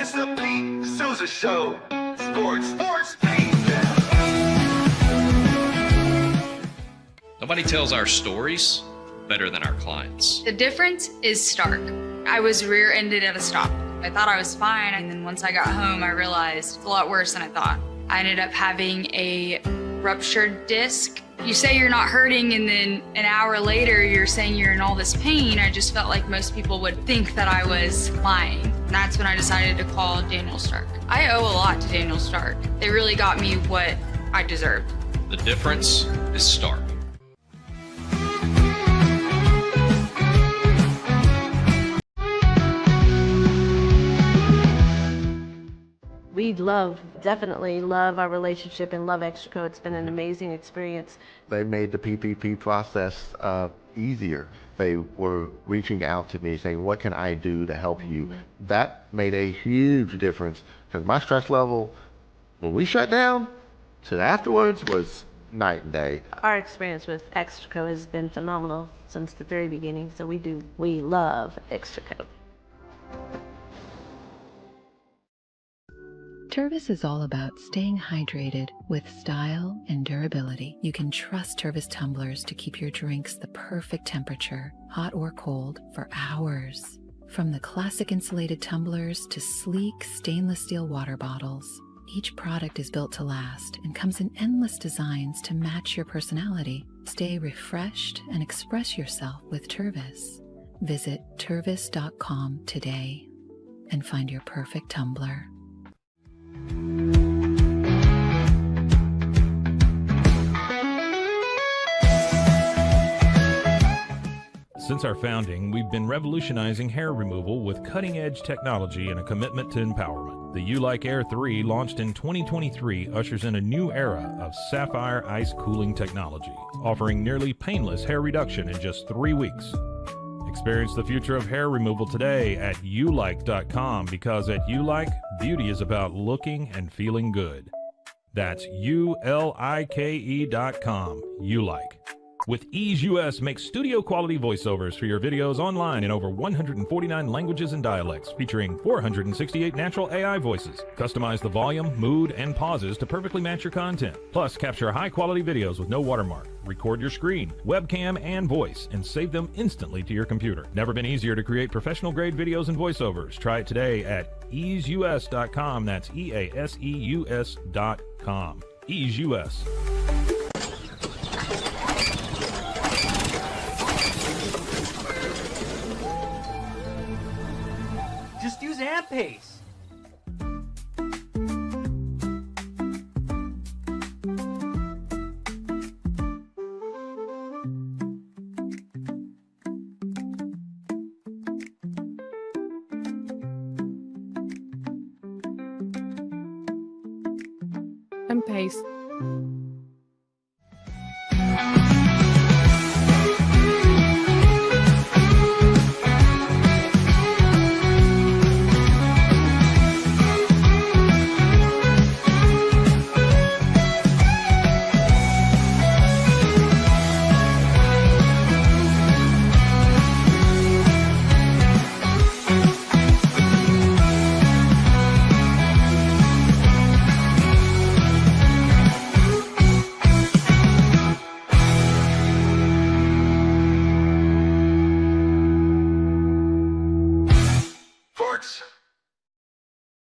It's the Pete Sousa Show. Sports, Pete. Nobody tells our stories better than our clients. The difference is stark. I was rear-ended at a stop. I thought I was fine, and then once I got home, I realized it's a lot worse than I thought. I ended up having a ruptured disc. You say you're not hurting, and then an hour later, you're saying you're in all this pain. I just felt like most people would think that I was lying. And that's when I decided to call Daniel Stark. I owe a lot to Daniel Stark. They really got me what I deserved. The difference is stark. We definitely love our relationship and love Extraco. It's been an amazing experience. They made the PPP process easier. They were reaching out to me saying, what can I do to help you? That made a huge difference because my stress level, when we shut down, to afterwards was night and day. Our experience with Extraco has been phenomenal since the very beginning, so we love Extraco. Tervis is all about staying hydrated with style and durability. You can trust Tervis tumblers to keep your drinks the perfect temperature, hot or cold, for hours. From the classic insulated tumblers to sleek stainless steel water bottles, each product is built to last and comes in endless designs to match your personality. Stay refreshed and express yourself with Tervis. Visit tervis.com today and find your perfect tumbler. Since our founding, we've been revolutionizing hair removal with cutting-edge technology and a commitment to empowerment. The U-Like Air 3, launched in 2023, ushers in a new era of sapphire ice cooling technology, offering nearly painless hair reduction in just 3 weeks. Experience the future of hair removal today at ulike.com, because at Ulike, beauty is about looking and feeling good. That's ulike.com. Ulike. With Ease US, make studio quality voiceovers for your videos online in over 149 languages and dialects, featuring 468 natural AI voices. Customize the volume, mood, and pauses to perfectly match your content. Plus, capture high quality videos with no watermark. Record your screen, webcam, and voice, and save them instantly to your computer. Never been easier to create professional grade videos and voiceovers. Try it today at easeus.com. That's EASEUS.com. Ease US. Just use AMP-Pace. AMP-Pace.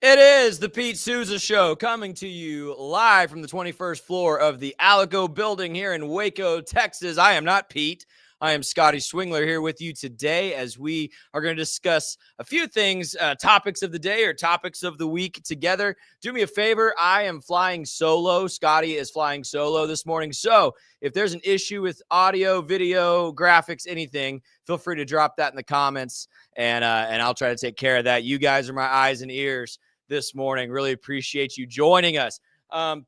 It is the Pete Sousa Show, coming to you live from the 21st floor of the Alico building here in Waco, Texas. I am not Pete. I am Scotty Swingler here with you today as we are going to discuss a few things, topics of the day or topics of the week together. Do me a favor. I am flying solo. Scotty is flying solo this morning. So if there's an issue with audio, video, graphics, anything, feel free to drop that in the comments, and I'll try to take care of that. You guys are my eyes and ears this morning. Really appreciate you joining us.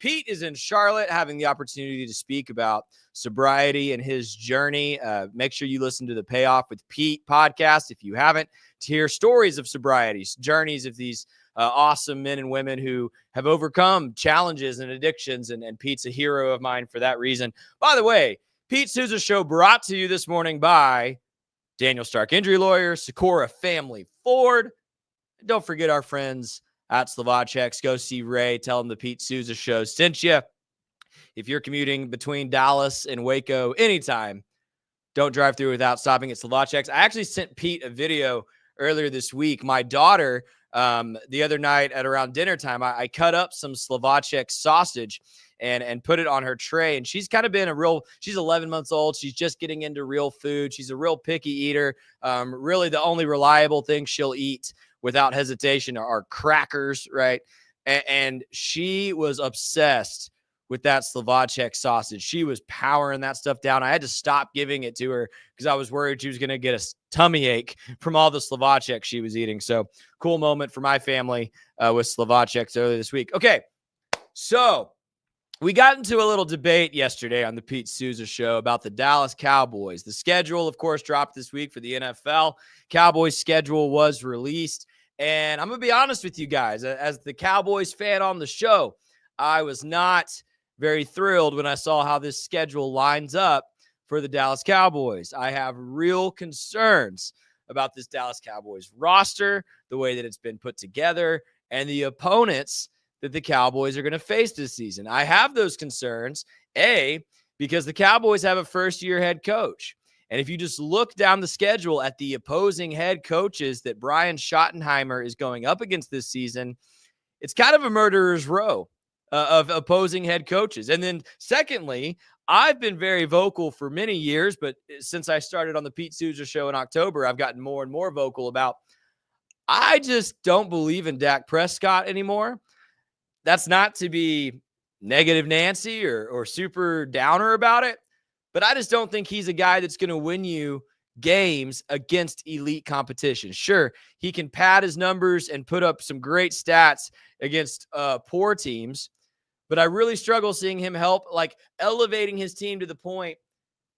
Pete is in Charlotte, having the opportunity to speak about sobriety and his journey. Make sure you listen to the Payoff with Pete podcast if you haven't, to hear stories of sobriety, journeys of these awesome men and women who have overcome challenges and addictions. And Pete's a hero of mine for that reason. By the way, Pete Sousa Show brought to you this morning by Daniel Stark Injury Lawyer, Socorro Family Ford. Don't forget our friends at Slovacek's. Go see Ray. Tell him the Pete Sousa Show sent you. If you're commuting between Dallas and Waco anytime, don't drive through without stopping at Slovacek's. I actually sent Pete a video earlier this week. My daughter, the other night at around dinner time, I cut up some Slovacek sausage and put it on her tray. And she's kind of been she's 11 months old. She's just getting into real food. She's a real picky eater. Really the only reliable thing she'll eat without hesitation are crackers, right? And she was obsessed with that Slovacek sausage. She was powering that stuff down. I had to stop giving it to her because I was worried she was going to get a tummy ache from all the Slovacek she was eating. So cool moment for my family with Slovaceks earlier this week. Okay, so we got into a little debate yesterday on the Pete Sousa Show about the Dallas Cowboys. The schedule, of course, dropped this week for the NFL. Cowboys schedule was released. And I'm going to be honest with you guys, as the Cowboys fan on the show, I was not very thrilled when I saw how this schedule lines up for the Dallas Cowboys. I have real concerns about this Dallas Cowboys roster, the way that it's been put together, and the opponents that the Cowboys are going to face this season. I have those concerns, because the Cowboys have a first-year head coach. And if you just look down the schedule at the opposing head coaches that Brian Schottenheimer is going up against this season, it's kind of a murderer's row of opposing head coaches. And then secondly, I've been very vocal for many years, but since I started on the Pete Sousa Show in October, I've gotten more and more vocal about, I just don't believe in Dak Prescott anymore. That's not to be negative Nancy or super downer about it, but I just don't think he's a guy that's going to win you games against elite competition. Sure, he can pad his numbers and put up some great stats against poor teams, but I really struggle seeing him elevating his team to the point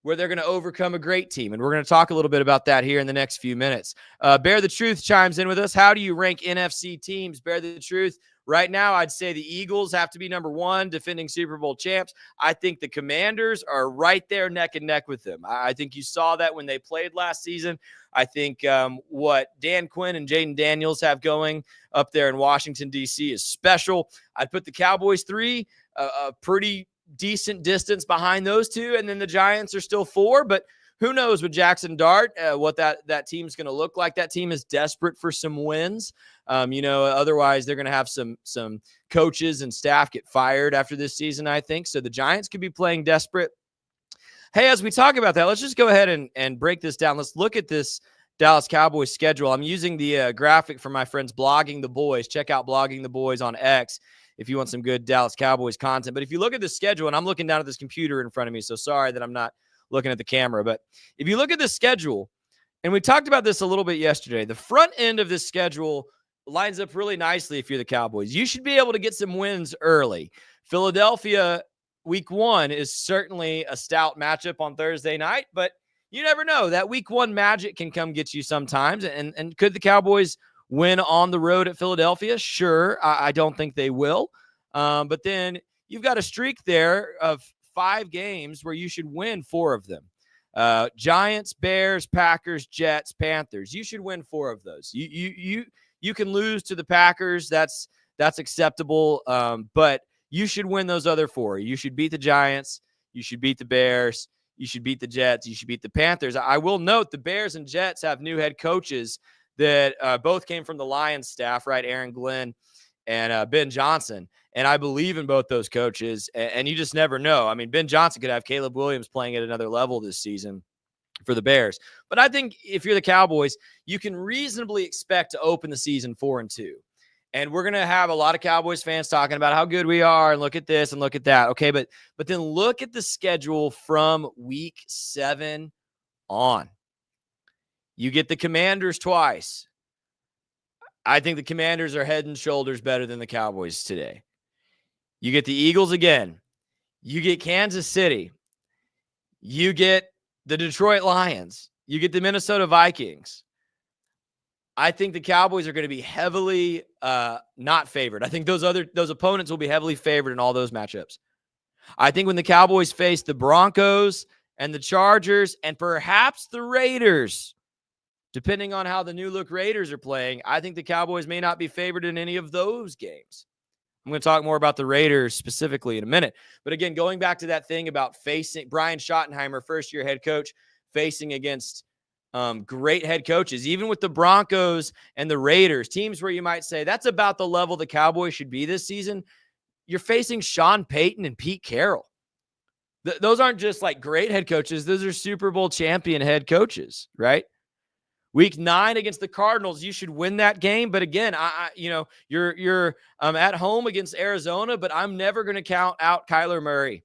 where they're going to overcome a great team. And we're going to talk a little bit about that here in the next few minutes. Bear the Truth chimes in with us. How do you rank NFC teams? Bear the Truth. Right now, I'd say the Eagles have to be number one, defending Super Bowl champs. I think the Commanders are right there neck and neck with them. I think you saw that when they played last season. I think what Dan Quinn and Jaden Daniels have going up there in Washington, D.C. is special. I'd put the Cowboys 3, a pretty decent distance behind those two, and then the Giants are still 4, but who knows with Jackson Dart, what that team's going to look like. That team is desperate for some wins. Otherwise they're going to have some coaches and staff get fired after this season, I think. So the Giants could be playing desperate. Hey, as we talk about that, let's just go ahead and break this down. Let's look at this Dallas Cowboys schedule. I'm using the graphic from my friends Blogging the Boys. Check out Blogging the Boys on X if you want some good Dallas Cowboys content. But if you look at the schedule, and I'm looking down at this computer in front of me, so sorry that I'm not looking at the camera, but if you look at the schedule, and we talked about this a little bit yesterday, the front end of this schedule lines up really nicely if you're the Cowboys. You should be able to get some wins early. Philadelphia, week 1 is certainly a stout matchup on Thursday night, but you never know. That week 1 magic can come get you sometimes. And could the Cowboys win on the road at Philadelphia? Sure. I don't think they will. But then you've got a streak there of 5 games where you should win 4 of them. Giants, Bears, Packers, Jets, Panthers. You should win 4 of those. You can lose to the Packers. That's acceptable. But you should win those other 4. You should beat the Giants. You should beat the Bears. You should beat the Jets. You should beat the Panthers. I will note the Bears and Jets have new head coaches that both came from the Lions staff, right? Aaron Glenn and Ben Johnson. And I believe in both those coaches, and you just never know. I mean, Ben Johnson could have Caleb Williams playing at another level this season for the Bears. But I think if you're the Cowboys, you can reasonably expect to open the season 4-2. And we're going to have a lot of Cowboys fans talking about how good we are and look at this and look at that. Okay, but then look at the schedule from week 7 on. You get the Commanders twice. I think the Commanders are head and shoulders better than the Cowboys today. You get the Eagles again. You get Kansas City. You get the Detroit Lions. You get the Minnesota Vikings. I think the Cowboys are going to be heavily not favored. I think those opponents will be heavily favored in all those matchups. I think when the Cowboys face the Broncos and the Chargers and perhaps the Raiders, Depending on how the new look Raiders are playing, I think the Cowboys may not be favored in any of those games. I'm going to talk more about the Raiders specifically in a minute. But again, going back to that thing about facing Brian Schottenheimer, first-year head coach, facing against great head coaches, even with the Broncos and the Raiders, teams where you might say that's about the level the Cowboys should be this season. You're facing Sean Payton and Pete Carroll. Those aren't just like great head coaches. Those are Super Bowl champion head coaches, right? Week 9 against the Cardinals, you should win that game. But again, you're at home against Arizona, but I'm never going to count out Kyler Murray.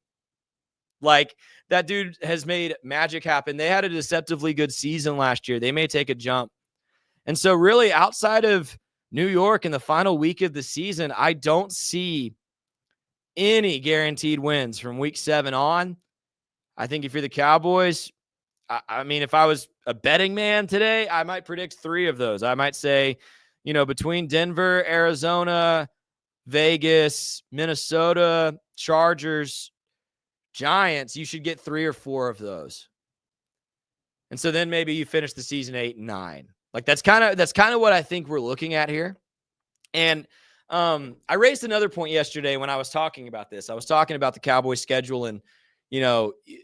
Like, that dude has made magic happen. They had a deceptively good season last year. They may take a jump. And so really outside of New York in the final week of the season, I don't see any guaranteed wins from week 7 on. I think if you're the Cowboys, I mean, if I was a betting man today, I might predict 3 of those. I might say, between Denver, Arizona, Vegas, Minnesota, Chargers, Giants, you should get 3 or 4 of those. And so then maybe you finish the season 8 and 9. Like that's kind of what I think we're looking at here. And I raised another point yesterday when I was talking about this. I was talking about the Cowboys schedule, and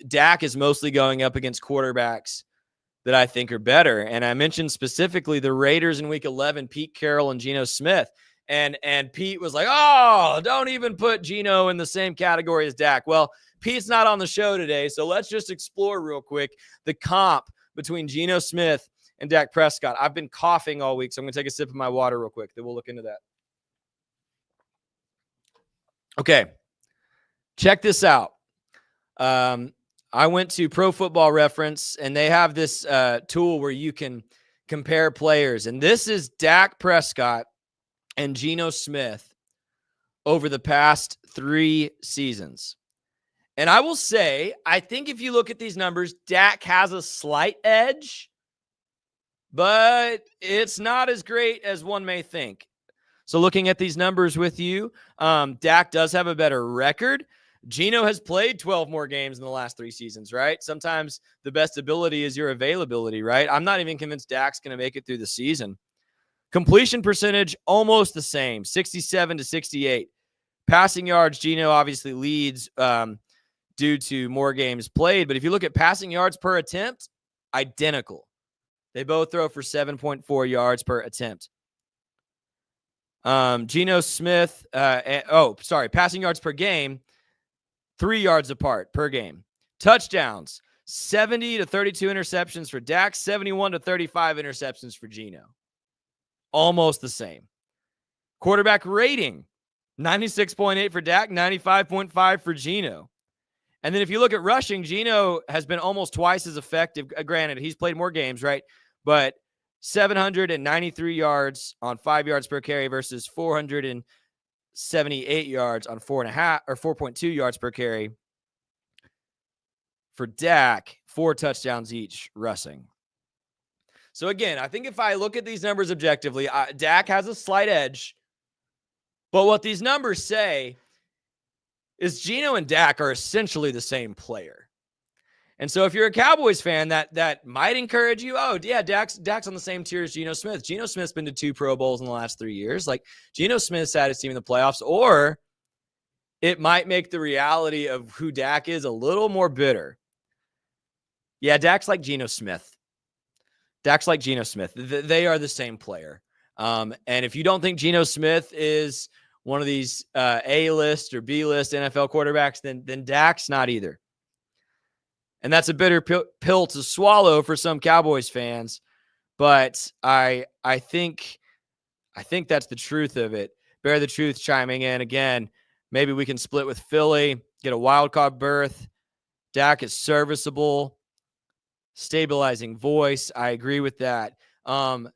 Dak is mostly going up against quarterbacks that I think are better. And I mentioned specifically the Raiders in week 11, Pete Carroll and Geno Smith. And Pete was like, oh, don't even put Geno in the same category as Dak. Well, Pete's not on the show today, so let's just explore real quick the comp between Geno Smith and Dak Prescott. I've been coughing all week, so I'm going to take a sip of my water real quick. Then we'll look into that. Okay, check this out. I went to Pro Football Reference, and they have this tool where you can compare players. And this is Dak Prescott and Geno Smith over the past 3 seasons. And I will say, I think if you look at these numbers, Dak has a slight edge, but it's not as great as one may think. So looking at these numbers with you, Dak does have a better record. Geno has played 12 more games in the last 3 seasons, right? Sometimes the best ability is your availability, right? I'm not even convinced Dak's going to make it through the season. Completion percentage, almost the same, 67 to 68. Passing yards, Geno obviously leads due to more games played. But if you look at passing yards per attempt, identical. They both throw for 7.4 yards per attempt. Geno Smith, passing yards per game, 3 yards apart per game. Touchdowns, 70 to 32 interceptions for Dak, 71 to 35 interceptions for Geno. Almost the same. Quarterback rating, 96.8 for Dak, 95.5 for Geno. And then if you look at rushing, Geno has been almost twice as effective. Granted, he's played more games, right? But 793 yards on 5 yards per carry versus 478 yards on 4.2 yards per carry for Dak, 4 touchdowns each rushing. So again, I think if I look at these numbers objectively, Dak has a slight edge. But what these numbers say is Geno and Dak are essentially the same player. And so if you're a Cowboys fan, that might encourage you, oh, yeah, Dak's on the same tier as Geno Smith. Geno Smith's been to 2 Pro Bowls in the last 3 years. Like, Geno Smith's had his team in the playoffs. Or it might make the reality of who Dak is a little more bitter. Yeah, Dak's like Geno Smith. Dak's like Geno Smith. They are the same player. And if you don't think Geno Smith is one of these A-list or B-list NFL quarterbacks, then Dak's not either. And that's a bitter pill to swallow for some Cowboys fans, but I think that's the truth of it. Bear the Truth chiming in again. Maybe we can split with Philly, get a wild card berth. Dak is serviceable, stabilizing voice. I agree with that. Bear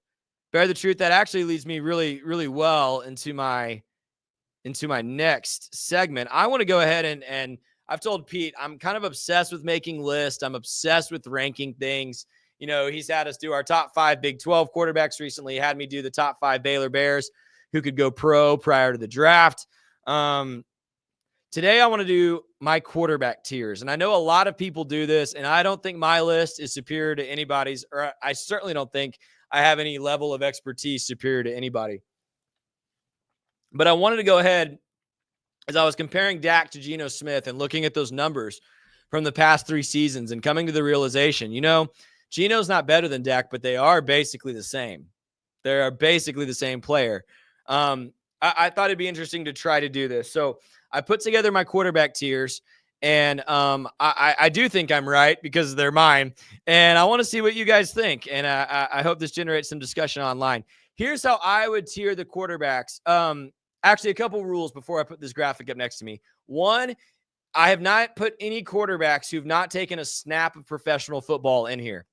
the Truth. That actually leads me really, really well into my next segment. I want to go ahead and I've told Pete, I'm kind of obsessed with making lists. I'm obsessed with ranking things. He's had us do our top 5 Big 12 quarterbacks recently. He had me do the top 5 Baylor Bears who could go pro prior to the draft. Today, I want to do my quarterback tiers. And I know a lot of people do this, and I don't think my list is superior to anybody's, or I certainly don't think I have any level of expertise superior to anybody. But I wanted to go ahead as I was comparing Dak to Geno Smith and looking at those numbers from the past 3 seasons and coming to the realization, Geno's not better than Dak, but they are basically the same. They are basically the same player. I thought it'd be interesting to try to do this. So I put together my quarterback tiers, and I do think I'm right because they're mine. And I want to see what you guys think. And I hope this generates some discussion online. Here's how I would tier the quarterbacks. Actually, a couple rules before I put this graphic up next to me. One, I have not put any quarterbacks who've not taken a snap of professional football in here.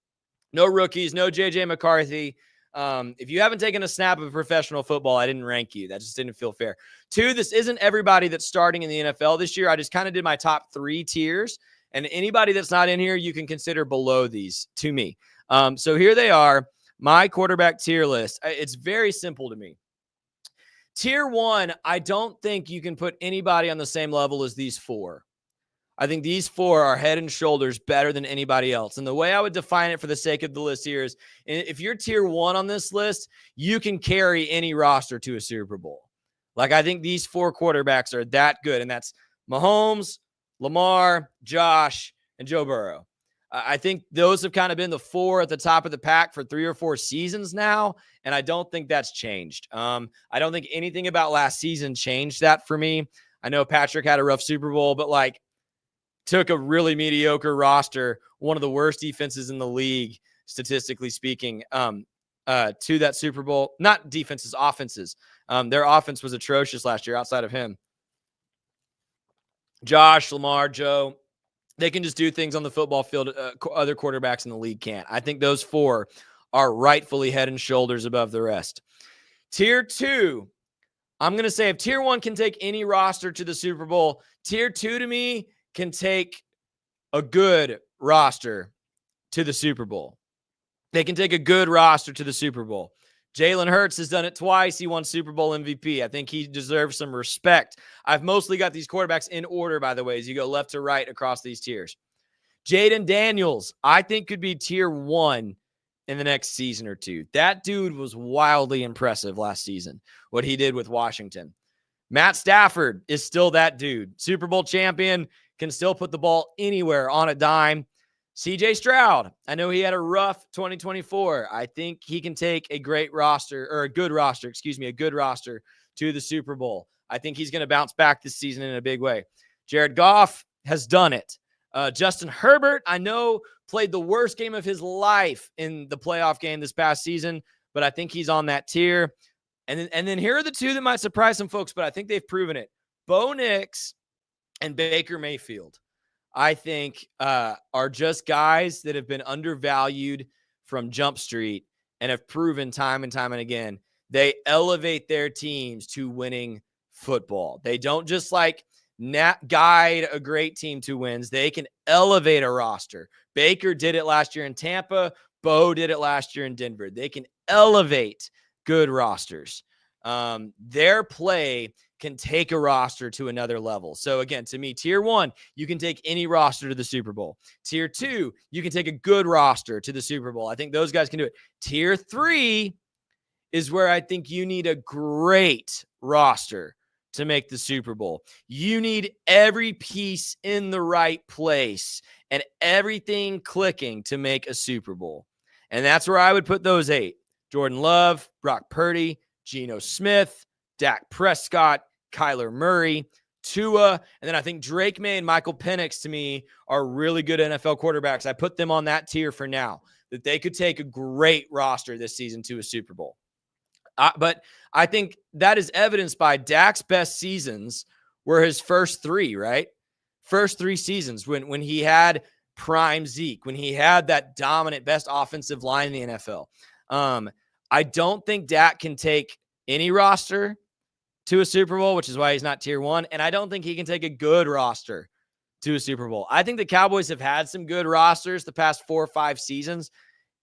No rookies, no JJ McCarthy. If you haven't taken a snap of professional football, I didn't rank you. That just didn't feel fair. 2, this isn't everybody that's starting in the NFL this year. I just kind of did my top 3 tiers. And anybody that's not in here, you can consider below these to me. So here they are, my quarterback tier list. It's very simple to me. Tier 1, I don't think you can put anybody on the same level as these 4. I think these 4 are head and shoulders better than anybody else. And the way I would define it for the sake of the list here is if you're tier 1 on this list, you can carry any roster to a Super Bowl. Like, I think these 4 quarterbacks are that good. And that's Mahomes, Lamar, Josh, and Joe Burrow. I think those have kind of been the 4 at the top of the pack for 3 or 4 seasons now, and I don't think that's changed. I don't think anything about last season changed that for me. I know Patrick had a rough Super Bowl, but took a really mediocre roster, one of the worst defenses in the league, statistically speaking, to that Super Bowl. Not defenses, offenses. Their offense was atrocious last year outside of him. Josh, Lamar, Joe, they can just do things on the football field other quarterbacks in the league can't. I think those 4 are rightfully head and shoulders above the rest. Tier 2, I'm going to say if Tier 1 can take any roster to the Super Bowl, Tier 2 to me can take a good roster to the Super Bowl. They can take a good roster to the Super Bowl. Jalen Hurts has done it twice. He won Super Bowl MVP. I think he deserves some respect. I've mostly got these quarterbacks in order, by the way, as you go left to right across these tiers. Jaden Daniels, I think, could be tier 1 in the next season or 2. That dude was wildly impressive last season, what he did with Washington. Matt Stafford is still that dude. Super Bowl champion, can still put the ball anywhere on a dime. CJ Stroud, I know he had a rough 2024. I think he can take a good roster to the Super Bowl. I think he's going to bounce back this season in a big way. Jared Goff has done it. Justin Herbert, I know, played the worst game of his life in the playoff game this past season, but I think he's on that tier. And then here are the 2 that might surprise some folks, but I think they've proven it. Bo Nix and Baker Mayfield, I think, are just guys that have been undervalued from Jump Street and have proven time and time and again they elevate their teams to winning football. They don't just guide a great team to wins. They can elevate a roster. Baker did it last year in Tampa. Bo did it last year in Denver. They can elevate good rosters. Their play can take a roster to another level. So again, to me, tier 1, you can take any roster to the Super Bowl. Tier 2, you can take a good roster to the Super Bowl. I think those guys can do it. Tier 3 is where I think you need a great roster to make the Super Bowl. You need every piece in the right place and everything clicking to make a Super Bowl. And that's where I would put those 8. Jordan Love, Brock Purdy, Geno Smith, Dak Prescott, Kyler Murray, Tua, and then I think Drake May and Michael Penix, to me, are really good NFL quarterbacks. I put them on that tier for now, that they could take a great roster this season to a Super Bowl. But I think that is evidenced by Dak's best seasons were his first 3, right? First 3 seasons when he had prime Zeke, when he had that dominant best offensive line in the NFL. I don't think Dak can take any roster to a Super Bowl, which is why he's not tier 1. And I don't think he can take a good roster to a Super Bowl. I think the Cowboys have had some good rosters the past 4 or 5 seasons,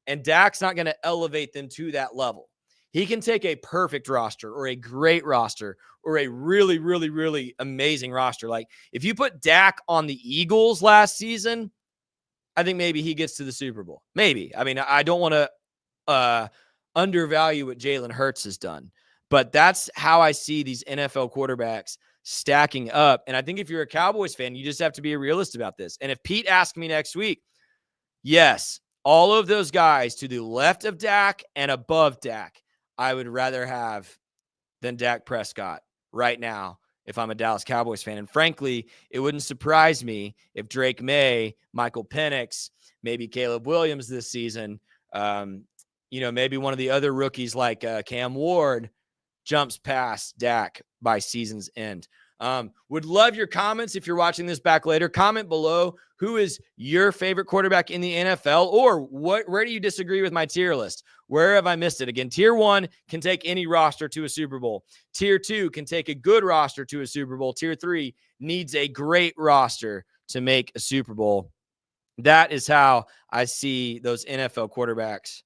and Dak's not going to elevate them to that level. He can take a perfect roster or a great roster or a really, really, really amazing roster. Like if you put Dak on the Eagles last season, I think maybe he gets to the Super Bowl. Maybe. I mean, I don't want to undervalue what Jalen Hurts has done. But that's how I see these NFL quarterbacks stacking up. And I think if you're a Cowboys fan, you just have to be a realist about this. And if Pete asks me next week, yes, all of those guys to the left of Dak and above Dak, I would rather have than Dak Prescott right now if I'm a Dallas Cowboys fan. And frankly, it wouldn't surprise me if Drake May, Michael Penix, maybe Caleb Williams this season, maybe one of the other rookies like Cam Ward jumps past Dak by season's end. Would love your comments if you're watching this back later. Comment below who is your favorite quarterback in the NFL, or where do you disagree with my tier list? Where have I missed it? Again, tier 1 can take any roster to a Super Bowl. Tier 2 can take a good roster to a Super Bowl. Tier 3 needs a great roster to make a Super Bowl. That is how I see those NFL quarterbacks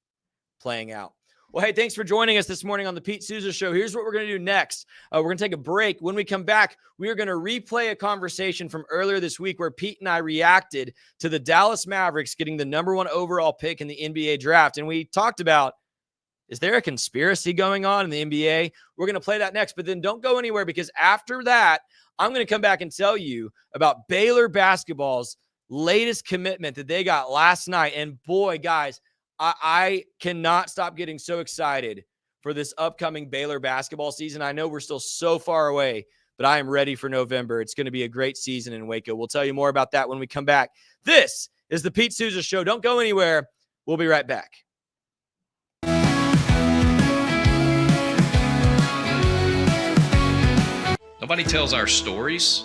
playing out. Well, hey, thanks for joining us this morning on the Pete Sousa Show. Here's what we're going to do next. We're going to take a break. When we come back, we are going to replay a conversation from earlier this week where Pete and I reacted to the Dallas Mavericks getting the number 1 overall pick in the NBA draft. And we talked about, is there a conspiracy going on in the NBA? We're going to play that next, but then don't go anywhere, because after that, I'm going to come back and tell you about Baylor basketball's latest commitment that they got last night. And boy, guys, I cannot stop getting so excited for this upcoming Baylor basketball season. I know we're still so far away, but I am ready for November. It's going to be a great season in Waco. We'll tell you more about that when we come back. This is the Pete Sousa Show. Don't go anywhere. We'll be right back. Nobody tells our stories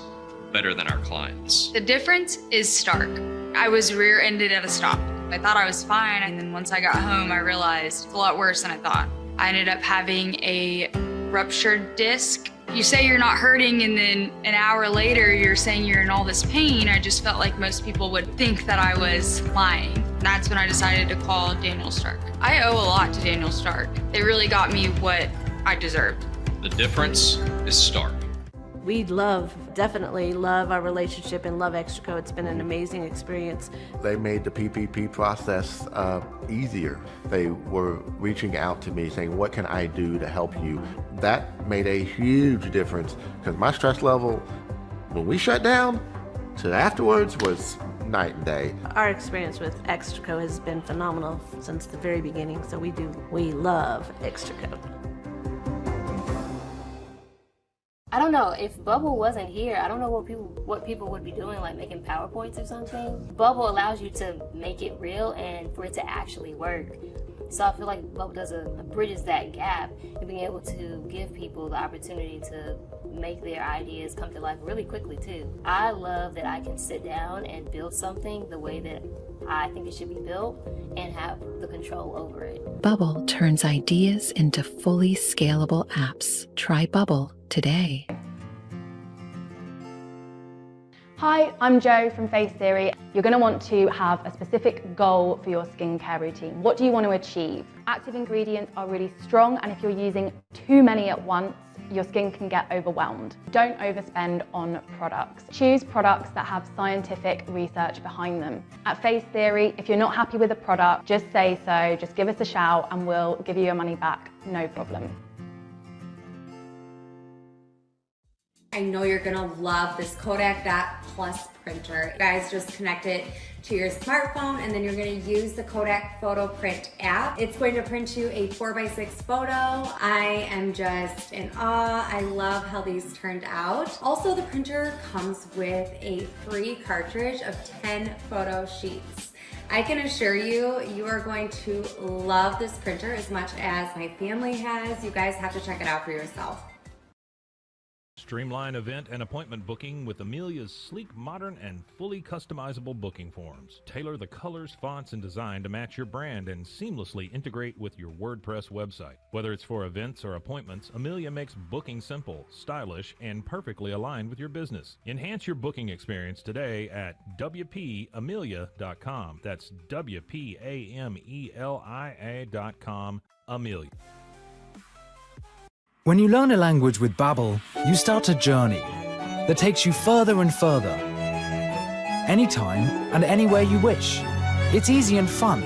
better than our clients. The difference is stark. I was rear-ended at a stop. I thought I was fine, and then once I got home, I realized it's a lot worse than I thought. I ended up having a ruptured disc. You say you're not hurting, and then an hour later, you're saying you're in all this pain. I just felt like most people would think that I was lying. And that's when I decided to call Daniel Stark. I owe a lot to Daniel Stark. They really got me what I deserved. The difference is stark. We definitely love our relationship and love Extraco. It's been an amazing experience. They made the PPP process easier. They were reaching out to me saying, what can I do to help you? That made a huge difference, because my stress level when we shut down to afterwards was night and day. Our experience with Extraco has been phenomenal since the very beginning, so we love Extraco. I don't know, if Bubble wasn't here, I don't know what people would be doing, like making PowerPoints or something. Bubble allows you to make it real and for it to actually work. So I feel like Bubble bridges that gap and being able to give people the opportunity to make their ideas come to life really quickly too. I love that I can sit down and build something the way that I think it should be built and have the control over it. Bubble turns ideas into fully scalable apps. Try Bubble today. Hi, I'm Jo from Face Theory. You're going to want to have a specific goal for your skincare routine. What do you want to achieve? Active ingredients are really strong, and if you're using too many at once, your skin can get overwhelmed. Don't overspend on products. Choose products that have scientific research behind them. At Face Theory, if you're not happy with a product, just say so, just give us a shout and we'll give you your money back, no problem. I know you're gonna love this Kodak Dot Plus printer. You guys just connect it to your smartphone and then you're gonna use the Kodak Photo Print app. It's going to print you a 4x6 photo. I am just in awe. I love how these turned out. Also, the printer comes with a free cartridge of 10 photo sheets. I can assure you, you are going to love this printer as much as my family has. You guys have to check it out for yourself. Streamline event and appointment booking with Amelia's sleek, modern, and fully customizable booking forms. Tailor the colors, fonts, and design to match your brand and seamlessly integrate with your WordPress website. Whether it's for events or appointments, Amelia makes booking simple, stylish, and perfectly aligned with your business. Enhance your booking experience today at WPAmelia.com. That's WPAMELIA.com. Amelia. When you learn a language with Babbel, you start a journey that takes you further and further. Anytime and anywhere you wish. It's easy and fun.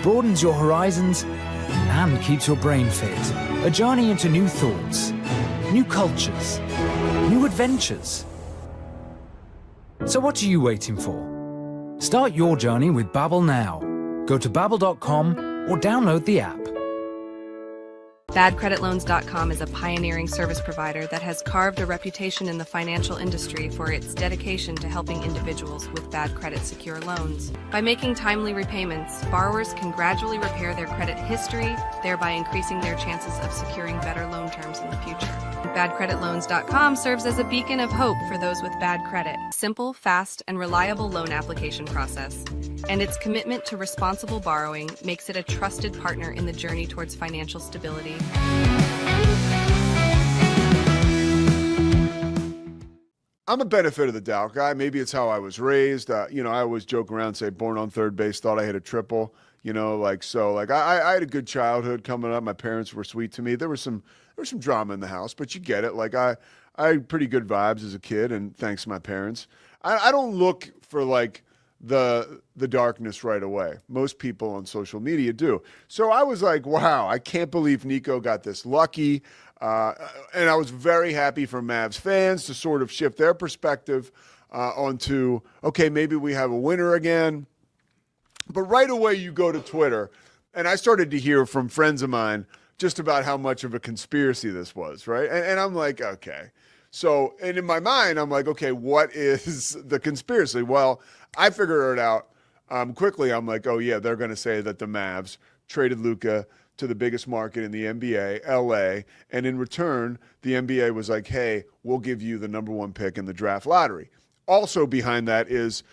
broadens your horizons and keeps your brain fit. A journey into new thoughts, new cultures, new adventures. So what are you waiting for? Start your journey with Babbel now. Go to babbel.com or download the app. BadCreditLoans.com is a pioneering service provider that has carved a reputation in the financial industry for its dedication to helping individuals with bad credit secure loans. By making timely repayments, borrowers can gradually repair their credit history, thereby increasing their chances of securing better loan terms in the future. BadCreditLoans.com serves as a beacon of hope for those with bad credit. Simple, fast, and reliable loan application process. And its commitment to responsible borrowing makes it a trusted partner in the journey towards financial stability. I'm a benefit of the doubt guy. Maybe it's how I was raised. I always joke around, say born on third base, thought I hit a triple. I had a good childhood coming up. My parents were sweet to me. There was some drama in the house, but you get it. I had pretty good vibes as a kid, and thanks to my parents. I don't look for the darkness right away. Most people on social media do. So I was like, wow, I can't believe Nico got this lucky. And I was very happy for Mavs fans to sort of shift their perspective onto, okay, maybe we have a winner again. But right away you go to Twitter, and I started to hear from friends of mine just about how much of a conspiracy this was, right? And I'm like, okay. So, and in my mind, I'm like, okay, what is the conspiracy? Well, I figured it out quickly. I'm like, oh, yeah, they're going to say that the Mavs traded Luka to the biggest market in the NBA, LA, and in return, the NBA was like, hey, we'll give you the number one pick in the draft lottery. Also behind that is,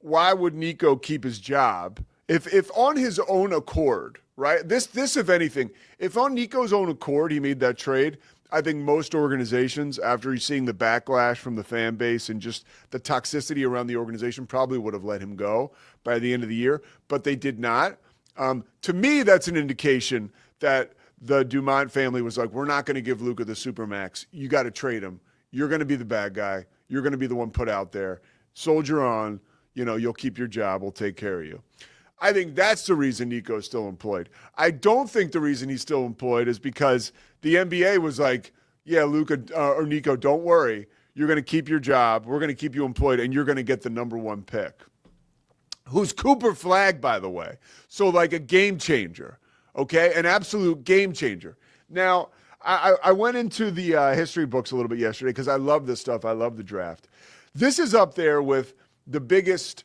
why would Nico keep his job if on his own accord, right? This, if anything, if on Nico's own accord he made that trade, I think most organizations, after seeing the backlash from the fan base and just the toxicity around the organization, probably would have let him go by the end of the year, but they did not. To me, that's an indication that the Dumont family was like, we're not going to give Luka the Supermax. You got to trade him. You're going to be the bad guy. You're going to be the one put out there. Soldier on. You'll keep your job. We'll take care of you. I think that's the reason Nico's still employed. I don't think the reason he's still employed is because the NBA was like, yeah, Luka or Nico, don't worry. You're going to keep your job. We're going to keep you employed, and you're going to get the number one pick. Who's Cooper Flagg, by the way. So like a game changer, okay? An absolute game changer. Now, I went into the history books a little bit yesterday because I love this stuff. I love the draft. This is up there with the biggest,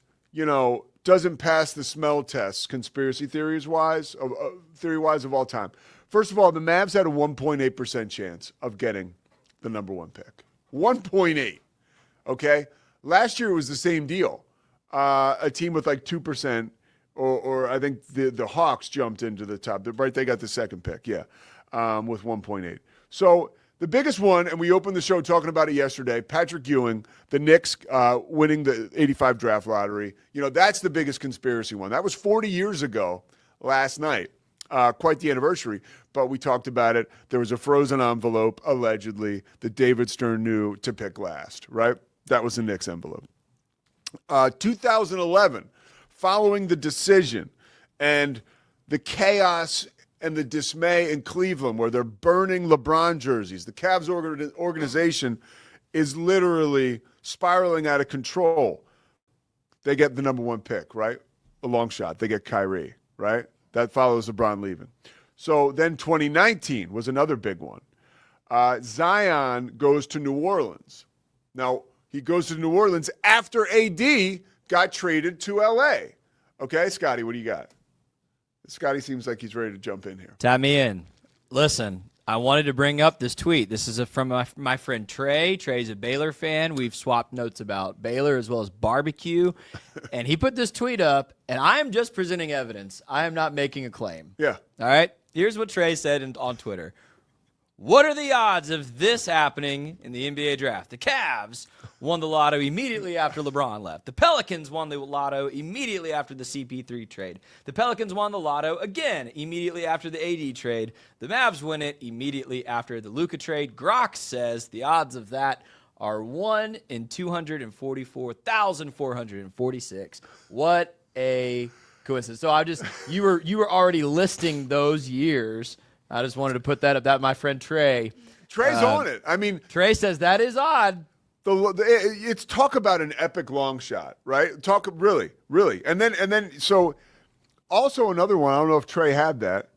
doesn't pass the smell test conspiracy theory-wise of all time. First of all, the Mavs had a 1.8% chance of getting the number one pick. 1.8, okay? Last year it was the same deal. A team with like 2%, or I think the Hawks jumped into the top. Right, they got the second pick, yeah, with 1.8. So the biggest one, and we opened the show talking about it yesterday, Patrick Ewing, the Knicks winning the 85 draft lottery. That's the biggest conspiracy one. That was 40 years ago last night. Quite the anniversary, but we talked about it. There was a frozen envelope, allegedly, that David Stern knew to pick last, right? That was the Knicks envelope. 2011, following the decision and the chaos and the dismay in Cleveland where they're burning LeBron jerseys, the Cavs organization is literally spiraling out of control. They get the number one pick, right? A long shot. They get Kyrie, right? That follows LeBron leaving. So then 2019 was another big one. Zion goes to New Orleans. Now, he goes to New Orleans after AD got traded to LA. Okay, Scotty, what do you got? Scotty seems like he's ready to jump in here. Tap me in. Listen, I wanted to bring up this tweet. This is from my friend Trey. Trey's a Baylor fan. We've swapped notes about Baylor as well as barbecue. And he put this tweet up, and I am just presenting evidence. I am not making a claim. Yeah. All right? Here's what Trey said on Twitter. What are the odds of this happening in the NBA draft? The Cavs won the lotto immediately after LeBron left. The Pelicans won the lotto immediately after the CP3 trade. The Pelicans won the lotto again immediately after the AD trade. The Mavs win it immediately after the Luka trade. Grok says the odds of that are 1 in 244,446. What a coincidence. So you were already listing those years. I just wanted to put that up. That my friend Trey's on it. I mean, Trey says that is odd. It's talk about an epic long shot, right? Talk really, and then so also another one. I don't know if Trey had that.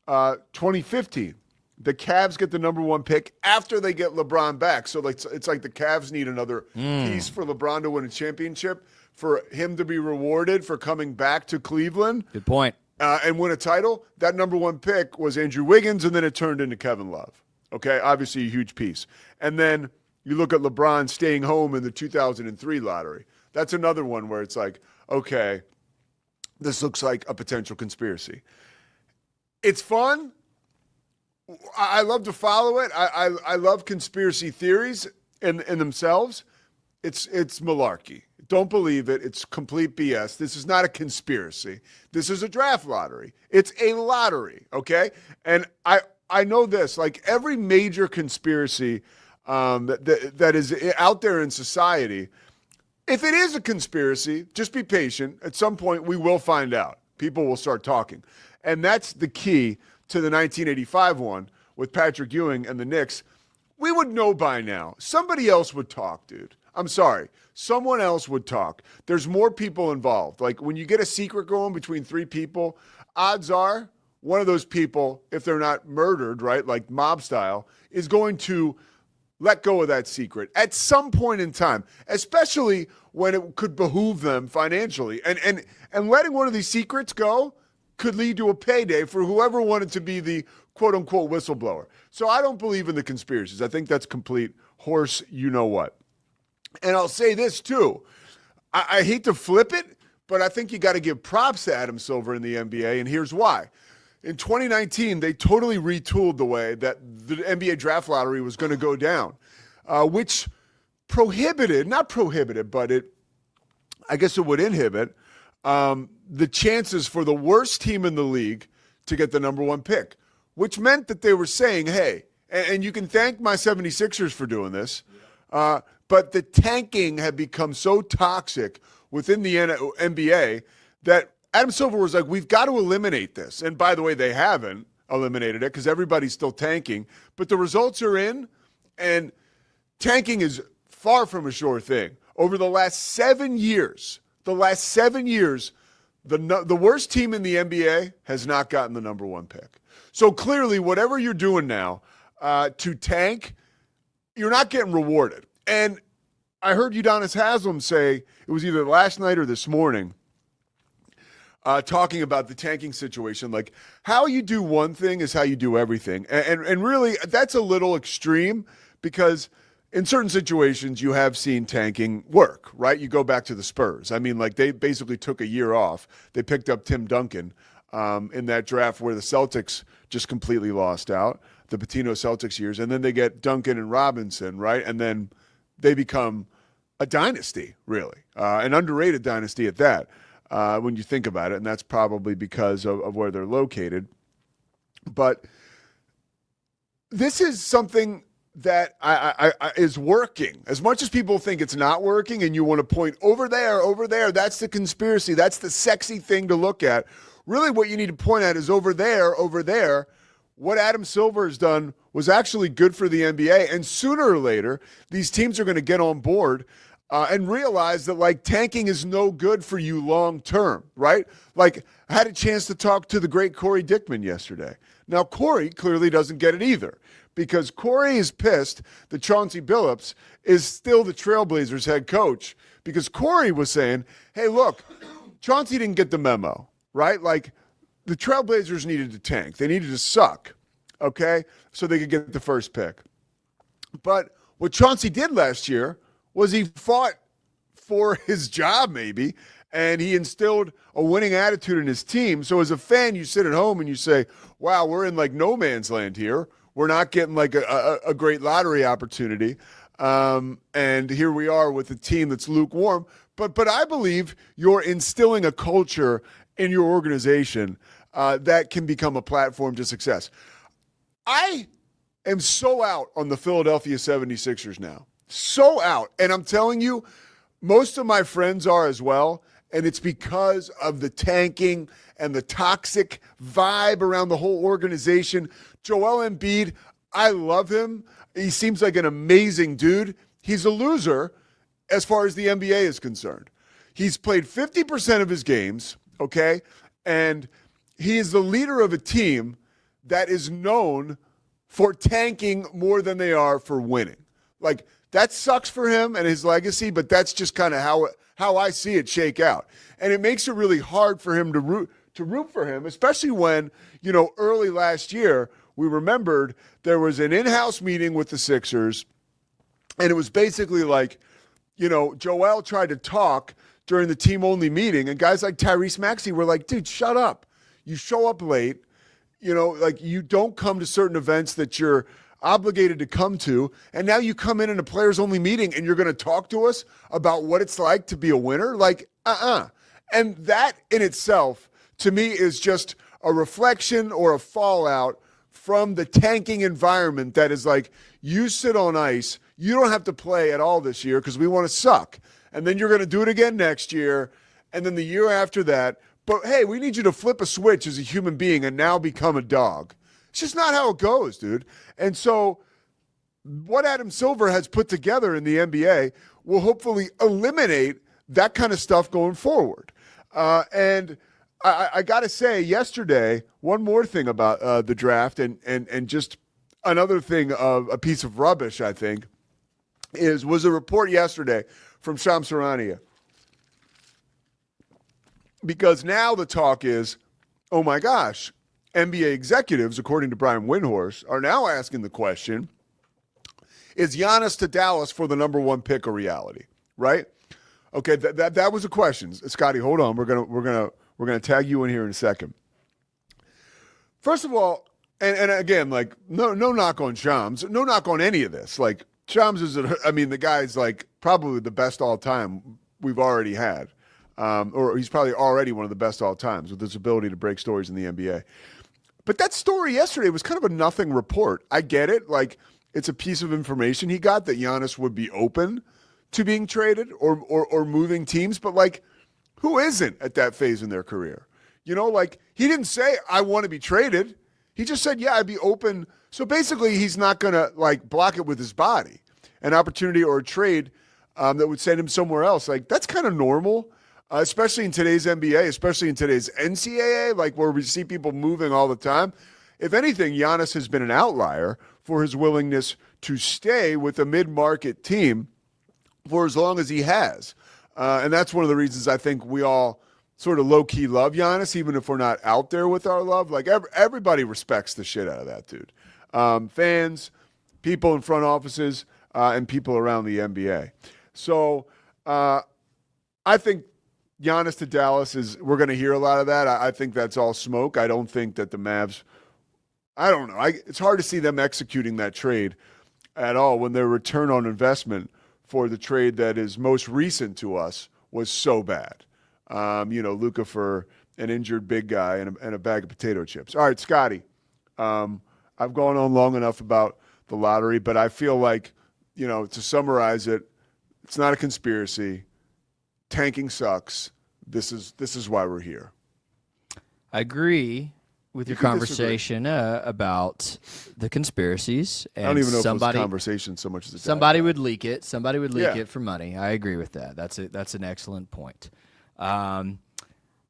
2015, the Cavs get the number 1 pick after they get LeBron back. So it's like the Cavs need another piece for LeBron to win a championship, for him to be rewarded for coming back to Cleveland. Good point. And win a title. That number 1 pick was Andrew Wiggins, and then it turned into Kevin Love. Okay, obviously a huge piece. And then you look at LeBron staying home in the 2003 lottery. That's another one where it's like, okay, this looks like a potential conspiracy. It's fun. I love to follow it. I love conspiracy theories in themselves. It's malarkey. Don't believe it. It's complete BS. This is not a conspiracy. This is a draft lottery. It's a lottery, okay? And I know this. Like every major conspiracy that is out there in society, if it is a conspiracy, just be patient. At some point, we will find out. People will start talking. And that's the key to the 1985 one with Patrick Ewing and the Knicks. We would know by now. Somebody else would talk, dude. I'm sorry. Someone else would talk. There's more people involved. Like when you get a secret going between 3 people, odds are one of those people, if they're not murdered, right, like mob style, is going to let go of that secret at some point in time, especially when it could behoove them financially. And letting one of these secrets go could lead to a payday for whoever wanted to be the quote-unquote whistleblower. So I don't believe in the conspiracies. I think that's complete horse you-know-what. And I'll say this, too. I hate to flip it, but I think you got to give props to Adam Silver in the NBA, and here's why. In 2019, they totally retooled the way that the NBA draft lottery was going to go down, which not prohibited, but I guess it would inhibit the chances for the worst team in the league to get the number 1 pick, which meant that they were saying, hey, and you can thank my 76ers for doing this, but the tanking had become so toxic within the NBA that Adam Silver was like, we've got to eliminate this. And by the way, they haven't eliminated it because everybody's still tanking. But the results are in, and tanking is far from a sure thing. Over the last 7 years, the worst team in the NBA has not gotten the number 1 pick. So clearly, whatever you're doing now to tank, you're not getting rewarded. And I heard Udonis Haslem say, it was either last night or this morning, talking about the tanking situation. Like, how you do one thing is how you do everything. And really, that's a little extreme because in certain situations, you have seen tanking work, right? You go back to the Spurs. I mean, like, they basically took a year off. They picked up Tim Duncan in that draft where the Celtics just completely lost out, the Pitino Celtics years. And then they get Duncan and Robinson, right? And then they become a dynasty, really, an underrated dynasty at that, when you think about it. And that's probably because of where they're located. But this is something that is working. As much as people think it's not working and you want to point over there, that's the conspiracy. That's the sexy thing to look at. Really what you need to point at is over there. What Adam Silver has done was actually good for the NBA. And sooner or later, these teams are going to get on board and realize that, like, tanking is no good for you long term, right? Like, I had a chance to talk to the great Corey Dickman yesterday. Now, Corey clearly doesn't get it either because Corey is pissed that Chauncey Billups is still the Trailblazers head coach because Corey was saying, hey, look, Chauncey didn't get the memo, right? Like, the Trailblazers needed to tank. They needed to suck, okay, so they could get the first pick. But what Chauncey did last year was he fought for his job maybe, and he instilled a winning attitude in his team. So as a fan, you sit at home and you say, wow, we're in like no man's land here. We're not getting like a great lottery opportunity. And here we are with a team that's lukewarm. But I believe you're instilling a culture in your organization that can become a platform to success. I am so out on the Philadelphia 76ers now. So out. And I'm telling you, most of my friends are as well. and it's because of the tanking and the toxic vibe around the whole organization. Joel Embiid, I love him. He seems like an amazing dude. He's a loser as far as the NBA is concerned. He's played 50% of his games, okay? And he is the leader of a team that is known for tanking more than they are for winning. Like, that sucks for him and his legacy, but that's just kind of how I see it shake out. And it makes it really hard for him to root for him, especially when, early last year, we remembered there was an in-house meeting with the Sixers, and it was basically like, Joel tried to talk during the team-only meeting, and guys like Tyrese Maxey were like, dude, shut up. You show up late. You don't come to certain events that you're obligated to come to, and now you come in a players-only meeting and you're going to talk to us about what it's like to be a winner? And that in itself, to me, is just a reflection or a fallout from the tanking environment that is like, you sit on ice, you don't have to play at all this year because we want to suck. And then you're going to do it again next year, and then the year after that. But, hey, we need you to flip a switch as a human being and now become a dog. It's just not how it goes, dude. And so what Adam Silver has put together in the NBA will hopefully eliminate that kind of stuff going forward. And I got to say, yesterday, one more thing about the draft and just another thing of a piece of rubbish, I think, was a report yesterday from Shams Charania. Because now the talk is, oh my gosh, NBA executives, according to Brian Windhorst, are now asking the question, is Giannis to Dallas for the number one pick a reality? Right? Okay, that was a question. Scotty, hold on. We're gonna tag you in here in a second. First of all, and again, like no knock on Shams, no knock on any of this. Like Shams is, the guy's like probably the best all time we've already had. Or he's probably already one of the best all times with his ability to break stories in the NBA. But that story yesterday was kind of a nothing report. I get it. Like, it's a piece of information he got that Giannis would be open to being traded or moving teams. But, like, who isn't at that phase in their career? He didn't say, I want to be traded. He just said, yeah, I'd be open. So basically, he's not going to, block it with his body. An opportunity or a trade that would send him somewhere else. Like, that's kind of normal. Especially in today's NBA, especially in today's NCAA, where we see people moving all the time. If anything, Giannis has been an outlier for his willingness to stay with a mid-market team for as long as he has. And that's one of the reasons I think we all sort of low-key love Giannis, even if we're not out there with our love. Everybody respects the shit out of that dude. Fans, people in front offices, and people around the NBA. So I think Giannis to Dallas we're going to hear a lot of that. I think that's all smoke. I don't think that the Mavs, I don't know. It's hard to see them executing that trade at all when their return on investment for the trade that is most recent to us was so bad. Luka for an injured big guy and a bag of potato chips. All right, Scotty, I've gone on long enough about the lottery, but I feel like, to summarize it, it's not a conspiracy. Tanking sucks. This is why we're here. I agree with your conversation about the conspiracies. And I don't even know if it was a conversation so much as a somebody would leak it. Somebody would leak it for money. I agree with that. That's an excellent point. I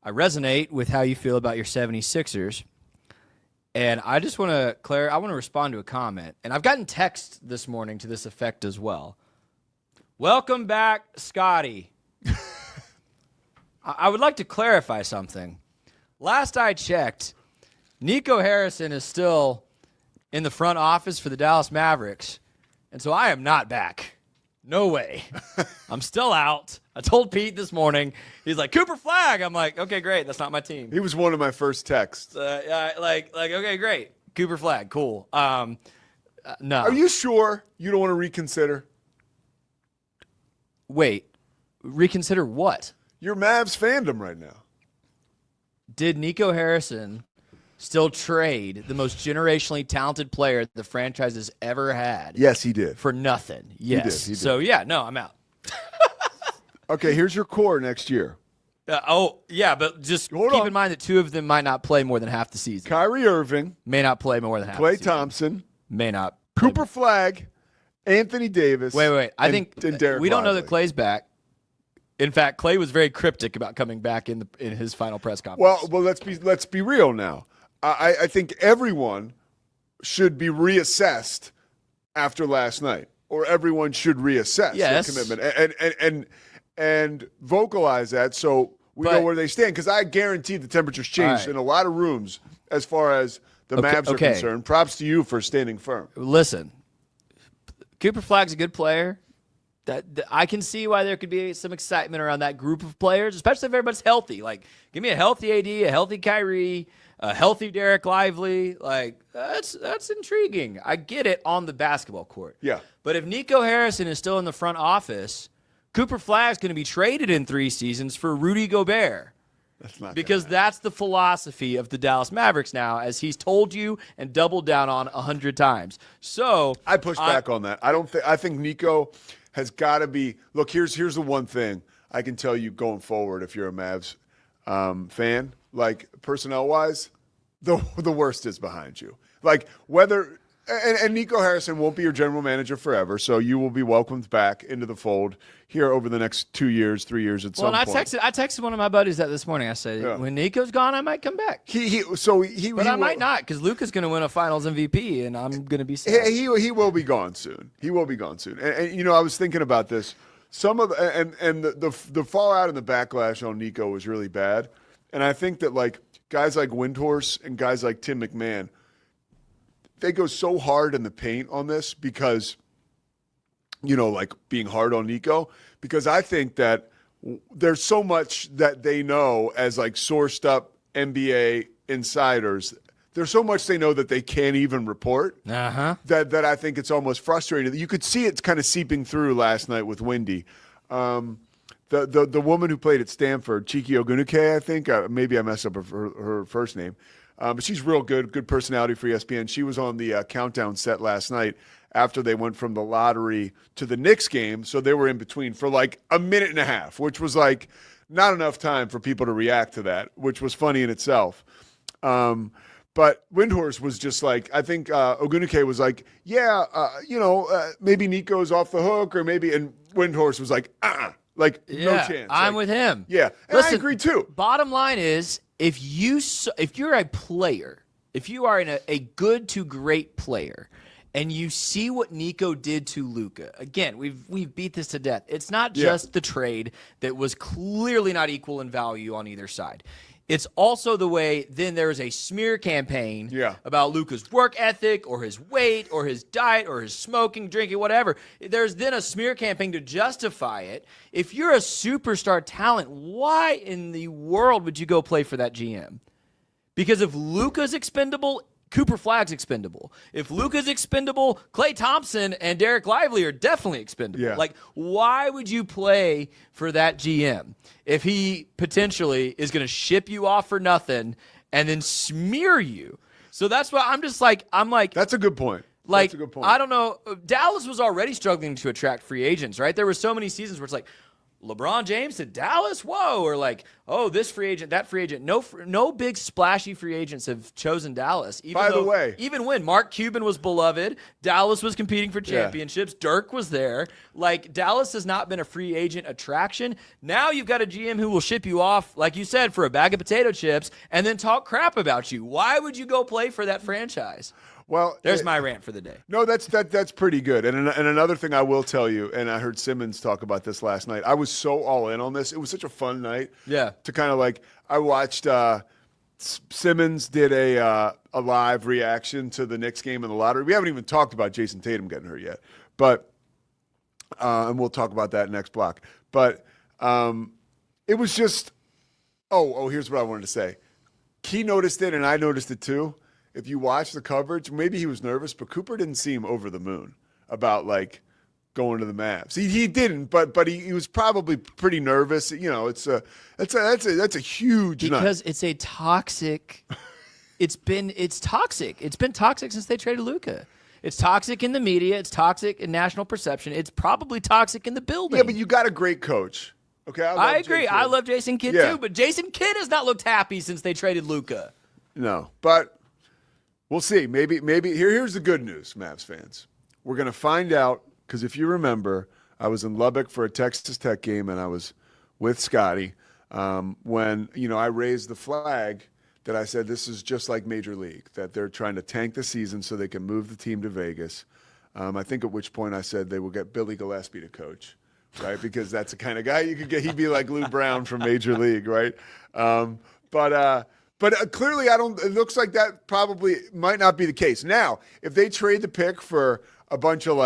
resonate with how you feel about your 76ers. And I just want to I want to respond to a comment. And I've gotten text this morning to this effect as well. Welcome back, Scotty. I would like to clarify something. Last I checked, Nico Harrison is still in the front office for the Dallas Mavericks, and so I am not back. No way. I'm still out. I told Pete this morning. He's like, Cooper Flagg. I'm like, okay, great. That's not my team. He was one of my first texts. Okay, great. Cooper Flagg, cool. No. Are you sure you don't want to reconsider? Wait, reconsider what? Your Mavs fandom right now. Did Nico Harrison still trade the most generationally talented player the franchise has ever had? Yes, he did. For nothing. Yes. He did. So, yeah, no, I'm out. Okay, here's your core next year. Yeah, but just keep in mind that 2 of them might not play more than half the season. Kyrie Irving may not play more than half the Klay season. Thompson May not. Cooper Flagg, Anthony Davis. Wait. I think Derek we don't know Lively. that Klay's back. In fact, Klay was very cryptic about coming back in his final press conference. Well, let's be real now. I think everyone should be reassessed after last night, or everyone should reassess their commitment and vocalize that so we know where they stand. Because I guarantee the temperature's changed in a lot of rooms as far as the Mavs are concerned. Props to you for standing firm. Listen, Cooper Flagg's a good player. I can see why there could be some excitement around that group of players, especially if everybody's healthy. Like, give me a healthy AD, a healthy Kyrie, a healthy Derek Lively. Like, that's intriguing. I get it on the basketball court. Yeah. But if Nico Harrison is still in the front office, Cooper Flagg's going to be traded in 3 seasons for Rudy Gobert. That's not because that's the philosophy of the Dallas Mavericks now, as he's told you and doubled down on 100 times. So I push back on that. I think Nico has got to be. Look, here's the one thing I can tell you going forward. If you're a Mavs fan, like personnel wise, the worst is behind you. Like whether. And Nico Harrison won't be your general manager forever, so you will be welcomed back into the fold here over the next 2 years, 3 years at some point. I texted one of my buddies that this morning. I said, when Nico's gone, I might come back. But I might not, because Luka's going to win a Finals MVP, and I'm going to be sad. He will be gone soon. He will be gone soon. And you know, I was thinking about this. Some of the fallout and the backlash on Nico was really bad, and I think that like guys like Windhorst and guys like Tim McMahon, they go so hard in the paint on this because, you know, like being hard on Nico, because I think that there's so much that they know as like sourced up NBA insiders. There's so much they know that they can't even report that I think it's almost frustrating. You could see it kind of seeping through last night with Wendy. The woman who played at Stanford, Chiki Ogunuke, I think, maybe I messed up her first name. But she's real good personality for ESPN. She was on the countdown set last night after they went from the lottery to the Knicks game. So they were in between for like a minute and a half, which was like not enough time for people to react to that, which was funny in itself. But Windhorst was just like, I think Ogunuke was like, maybe Nico's off the hook or maybe, and Windhorst was like, no chance. I'm with him. Yeah, and listen, I agree too. Bottom line is, if you're a player, if you are a good to great player, and you see what Nico did to Luka, again, we've beat this to death. It's not just the trade that was clearly not equal in value on either side. It's also the way then there is a smear campaign about Luka's work ethic or his weight or his diet or his smoking, drinking, whatever. There's then a smear campaign to justify it. If you're a superstar talent, why in the world would you go play for that GM? Because if Luka's expendable, Cooper Flagg's expendable. If Luka's expendable, Klay Thompson and Derek Lively are definitely expendable. Yeah. Like, why would you play for that GM if he potentially is going to ship you off for nothing and then smear you? So that's why I'm like, that's a good point. Like, that's a good point. I don't know. Dallas was already struggling to attract free agents, right? There were so many seasons where it's like, LeBron James to Dallas? Whoa. Or like, oh, this free agent, that free agent. No big splashy free agents have chosen Dallas. By the way. Even when Mark Cuban was beloved, Dallas was competing for championships. Dirk was there. Like, Dallas has not been a free agent attraction. Now you've got a GM who will ship you off, like you said, for a bag of potato chips and then talk crap about you. Why would you go play for that franchise? Well, there's my rant for the day. No, that's pretty good. And another thing I will tell you, and I heard Simmons talk about this last night. I was so all in on this. It was such a fun night. Yeah. To kind of like, I watched Simmons did a live reaction to the Knicks game in the lottery. We haven't even talked about Jason Tatum getting hurt yet, but and we'll talk about that next block. But it was just, here's what I wanted to say. He noticed it, and I noticed it too. If you watch the coverage, maybe he was nervous, but Cooper didn't seem over the moon about like going to the Mavs. He didn't, but he was probably pretty nervous. You know, that's a huge because night. It's a toxic. It's toxic. It's been toxic since they traded Luka. It's toxic in the media. It's toxic in national perception. It's probably toxic in the building. Yeah, but you got a great coach Okay, I agree. I love Jason Kidd Yeah. too, but Jason Kidd has not looked happy since they traded Luka. No, but we'll see. Maybe here's the good news, Mavs fans. We're going to find out, because if you remember, I was in Lubbock for a Texas Tech game, and I was with Scotty when, I raised the flag that I said this is just like Major League, that they're trying to tank the season so they can move the team to Vegas. I think at which point I said they will get Billy Gillispie to coach, right? Because that's the kind of guy you could get. He'd be like Lou Brown from Major League, right? But clearly, it looks like that probably might not be the case. Now, if they trade the pick for a bunch of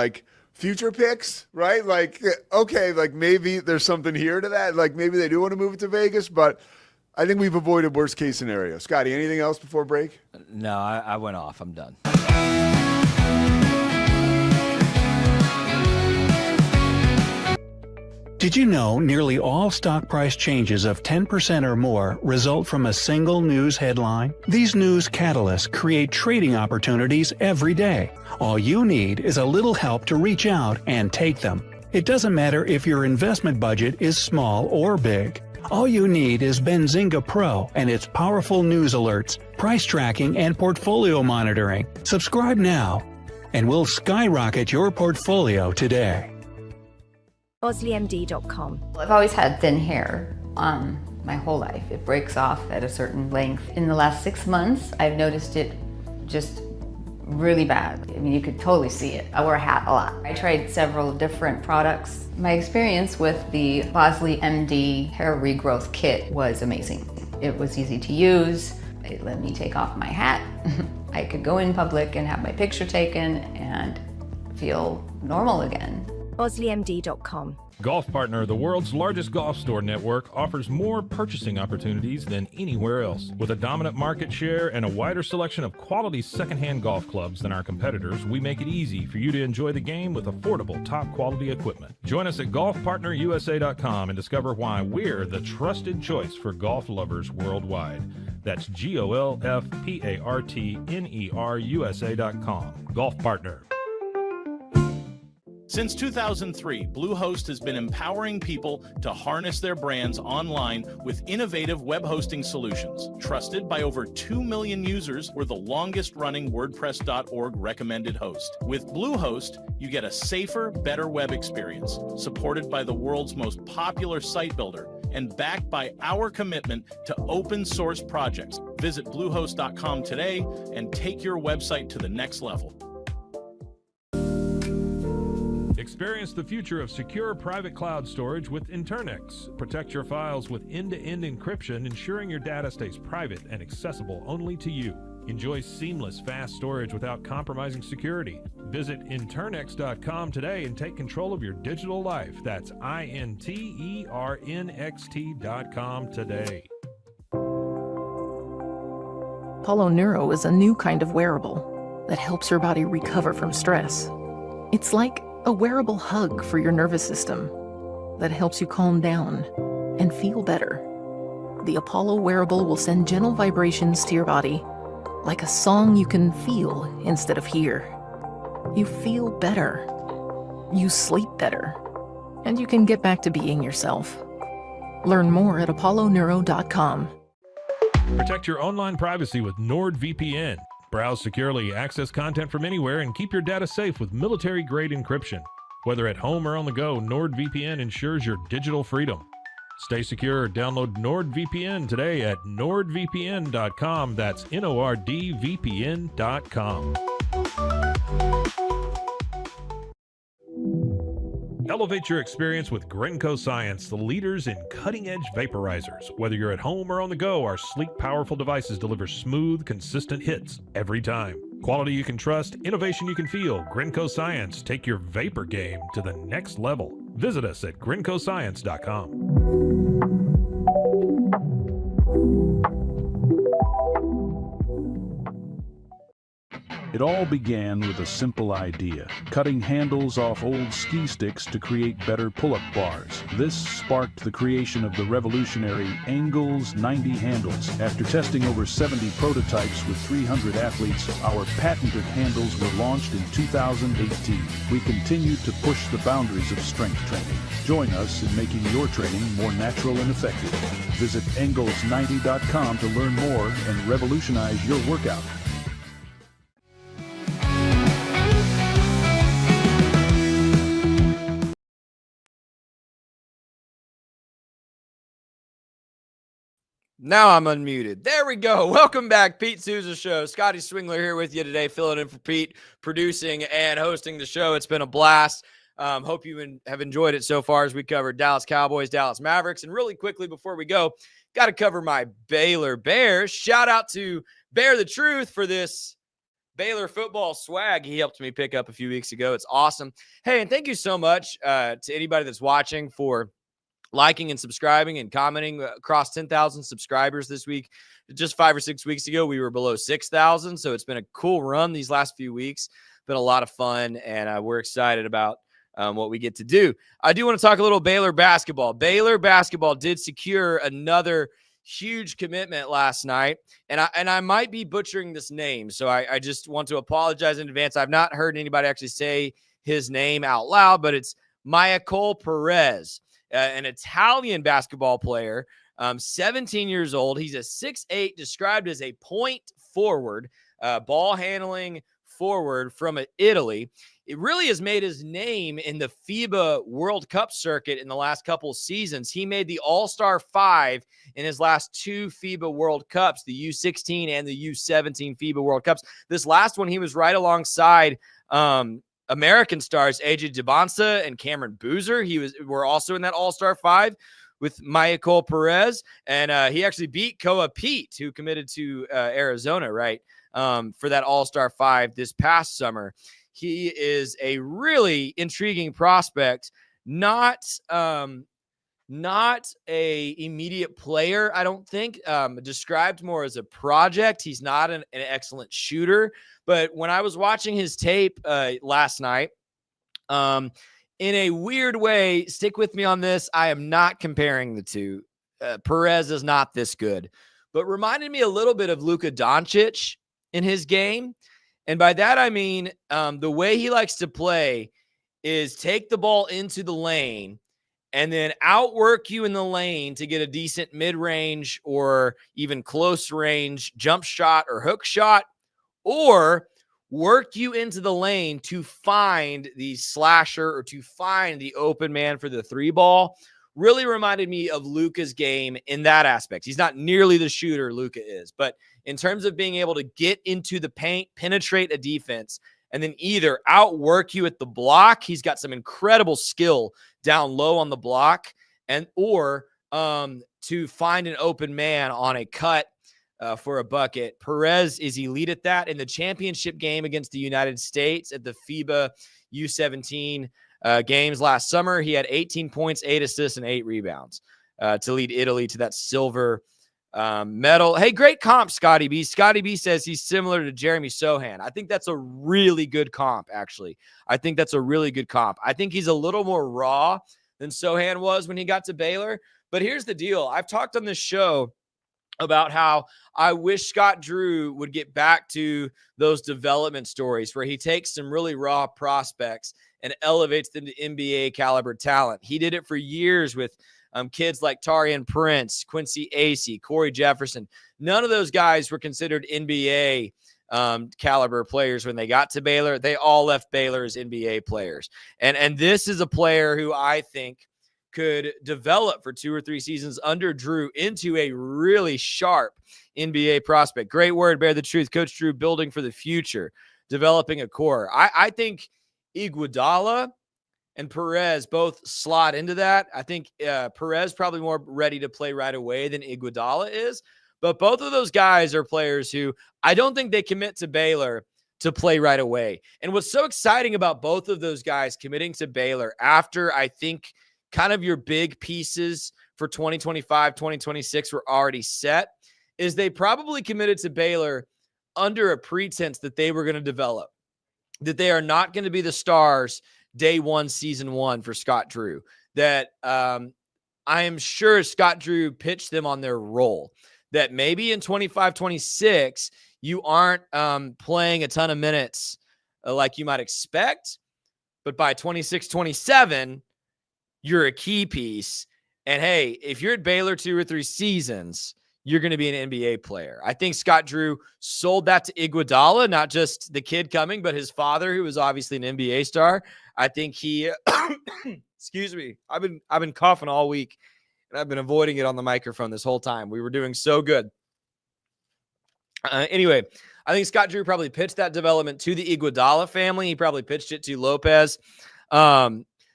future picks, right? Maybe there's something here to that. Maybe they do want to move it to Vegas, but I think we've avoided worst case scenario. Scotty, anything else before break? No, I went off. I'm done. Did you know nearly all stock price changes of 10% or more result from a single news headline? These news catalysts create trading opportunities every day. All you need is a little help to reach out and take them. It doesn't matter if your investment budget is small or big. All you need is Benzinga Pro and its powerful news alerts, price tracking, and portfolio monitoring. Subscribe now, and we'll skyrocket your portfolio today. BosleyMD.com. I've always had thin hair my whole life. It breaks off at a certain length. In the last 6 months, I've noticed it just really bad. I mean, you could totally see it. I wear a hat a lot. I tried several different products. My experience with the Bosley MD hair regrowth kit was amazing. It was easy to use. It let me take off my hat. I could go in public and have my picture taken and feel normal again. BosleyMD.com. Golf Partner, the world's largest golf store network, offers more purchasing opportunities than anywhere else. With a dominant market share and a wider selection of quality secondhand golf clubs than our competitors, we make it easy for you to enjoy the game with affordable, top-quality equipment. Join us at GolfPartnerUSA.com and discover why we're the trusted choice for golf lovers worldwide. That's GolfPartnerUSA.com. Golf Partner. Since 2003, Bluehost has been empowering people to harness their brands online with innovative web hosting solutions. Trusted by over 2 million users, we're the longest-running WordPress.org recommended host. With Bluehost, you get a safer, better web experience, supported by the world's most popular site builder, and backed by our commitment to open source projects. Visit Bluehost.com today and take your website to the next level. Experience the future of secure private cloud storage with Internex. Protect your files with end-to-end encryption, ensuring your data stays private and accessible only to you. Enjoy seamless, fast storage without compromising security. Visit Internex.com today and take control of your digital life. That's INTERNXT.com today. Apollo Neuro is a new kind of wearable that helps your body recover from stress. It's like a wearable hug for your nervous system that helps you calm down and feel better. The Apollo wearable will send gentle vibrations to your body, like a song you can feel instead of hear. You feel better, you sleep better, and you can get back to being yourself. Learn more at apolloneuro.com. Protect your online privacy with NordVPN. Browse securely, access content from anywhere, and keep your data safe with military-grade encryption. Whether at home or on the go, NordVPN ensures your digital freedom. Stay secure. Download NordVPN today at nordvpn.com. That's NORDVPN.com. Elevate your experience with Grenco Science, the leaders in cutting-edge vaporizers. Whether you're at home or on the go, our sleek, powerful devices deliver smooth, consistent hits every time. Quality you can trust, innovation you can feel. Grenco Science. Take your vapor game to the next level. Visit us at GrencoScience.com. It all began with a simple idea, cutting handles off old ski sticks to create better pull-up bars. This sparked the creation of the revolutionary Engels 90 handles. After testing over 70 prototypes with 300 athletes, our patented handles were launched in 2018. We continued to push the boundaries of strength training. Join us in making your training more natural and effective. Visit Engels90.com to learn more and revolutionize your workout. Now I'm unmuted. There we go. Welcome back, Pete Sousa Show. Scotty Swingler here with you today, filling in for Pete, producing and hosting the show. It's been a blast. Hope you have enjoyed it so far as we covered Dallas Cowboys, Dallas Mavericks. And really quickly before we go, got to cover my Baylor Bears. Shout out to Bear the Truth for this Baylor football swag he helped me pick up a few weeks ago. It's awesome. Hey, and thank you so much to anybody that's watching for liking and subscribing and commenting. Across 10,000 subscribers this week. Just 5 or 6 weeks ago, we were below 6,000. So it's been a cool run these last few weeks. Been a lot of fun, and we're excited about what we get to do. I do want to talk a little Baylor basketball. Baylor basketball did secure another huge commitment last night, and I might be butchering this name, so I just want to apologize in advance. I've not heard anybody actually say his name out loud, but it's Michael Perez. An Italian basketball player, 17 years old. He's a 6'8", described as a point forward, ball handling forward from Italy. It really has made his name in the FIBA World Cup circuit in the last couple of seasons. He made the All-Star 5 in his last 2 FIBA World Cups, the U16 and the U17 FIBA World Cups. This last one, he was right alongside American stars AJ Dibonsa and Cameron Boozer. Were also in that All-Star 5 with Michael Perez, and he actually beat Koa Pete, who committed to Arizona, right, for that All-Star 5 this past summer. He is a really intriguing prospect, not a immediate player, I don't think. Described more as a project. He's not an excellent shooter. But when I was watching his tape last night, in a weird way, stick with me on this, I am not comparing the two. Perez is not this good. But reminded me a little bit of Luka Doncic in his game. And by that, I mean the way he likes to play is take the ball into the lane and then outwork you in the lane to get a decent mid-range or even close-range jump shot or hook shot, or work you into the lane to find the slasher or to find the open man for the 3 ball. Really reminded me of Luka's game in that aspect. He's not nearly the shooter Luka is, but in terms of being able to get into the paint, penetrate a defense, and then either outwork you at the block. He's got some incredible skill down low on the block, or to find an open man on a cut for a bucket. Perez is elite at that. In the championship game against the United States at the FIBA U17 games last summer, he had 18 points, 8 assists, and 8 rebounds to lead Italy to that silver medal. Hey, great comp, Scotty B. Scotty B says he's similar to Jeremy Sohan. I think that's a really good comp, actually. I think that's a really good comp. I think he's a little more raw than Sohan was when he got to Baylor. But here's the deal. I've talked on this show about how I wish Scott Drew would get back to those development stories where he takes some really raw prospects and elevates them to NBA caliber talent. He did it for years with kids like Taurean Prince, Quincy Acey, Corey Jefferson. None of those guys were considered NBA caliber players when they got to Baylor. They all left Baylor as NBA players. And this is a player who I think could develop for 2 or 3 seasons under Drew into a really sharp NBA prospect. Great word, Bear the Truth. Coach Drew building for the future, developing a core. I think Iguodala and Perez both slot into that. I think Perez probably more ready to play right away than Iguodala is. But both of those guys are players who I don't think they commit to Baylor to play right away. And what's so exciting about both of those guys committing to Baylor after I think kind of your big pieces for 2025, 2026 were already set is they probably committed to Baylor under a pretense that they were going to develop, that they are not going to be the stars day one, season one for Scott Drew, that I am sure Scott Drew pitched them on their role, that maybe in 25, 26, you aren't playing a ton of minutes like you might expect, but by 26, 27, you're a key piece. And hey, if you're at Baylor 2 or 3 seasons, you're going to be an NBA player. I think Scott Drew sold that to Iguodala, not just the kid coming, but his father, who was obviously an NBA star. I think he, excuse me, I've been coughing all week, and I've been avoiding it on the microphone this whole time. We were doing so good. Anyway, I think Scott Drew probably pitched that development to the Iguodala family. He probably pitched it to Lopez,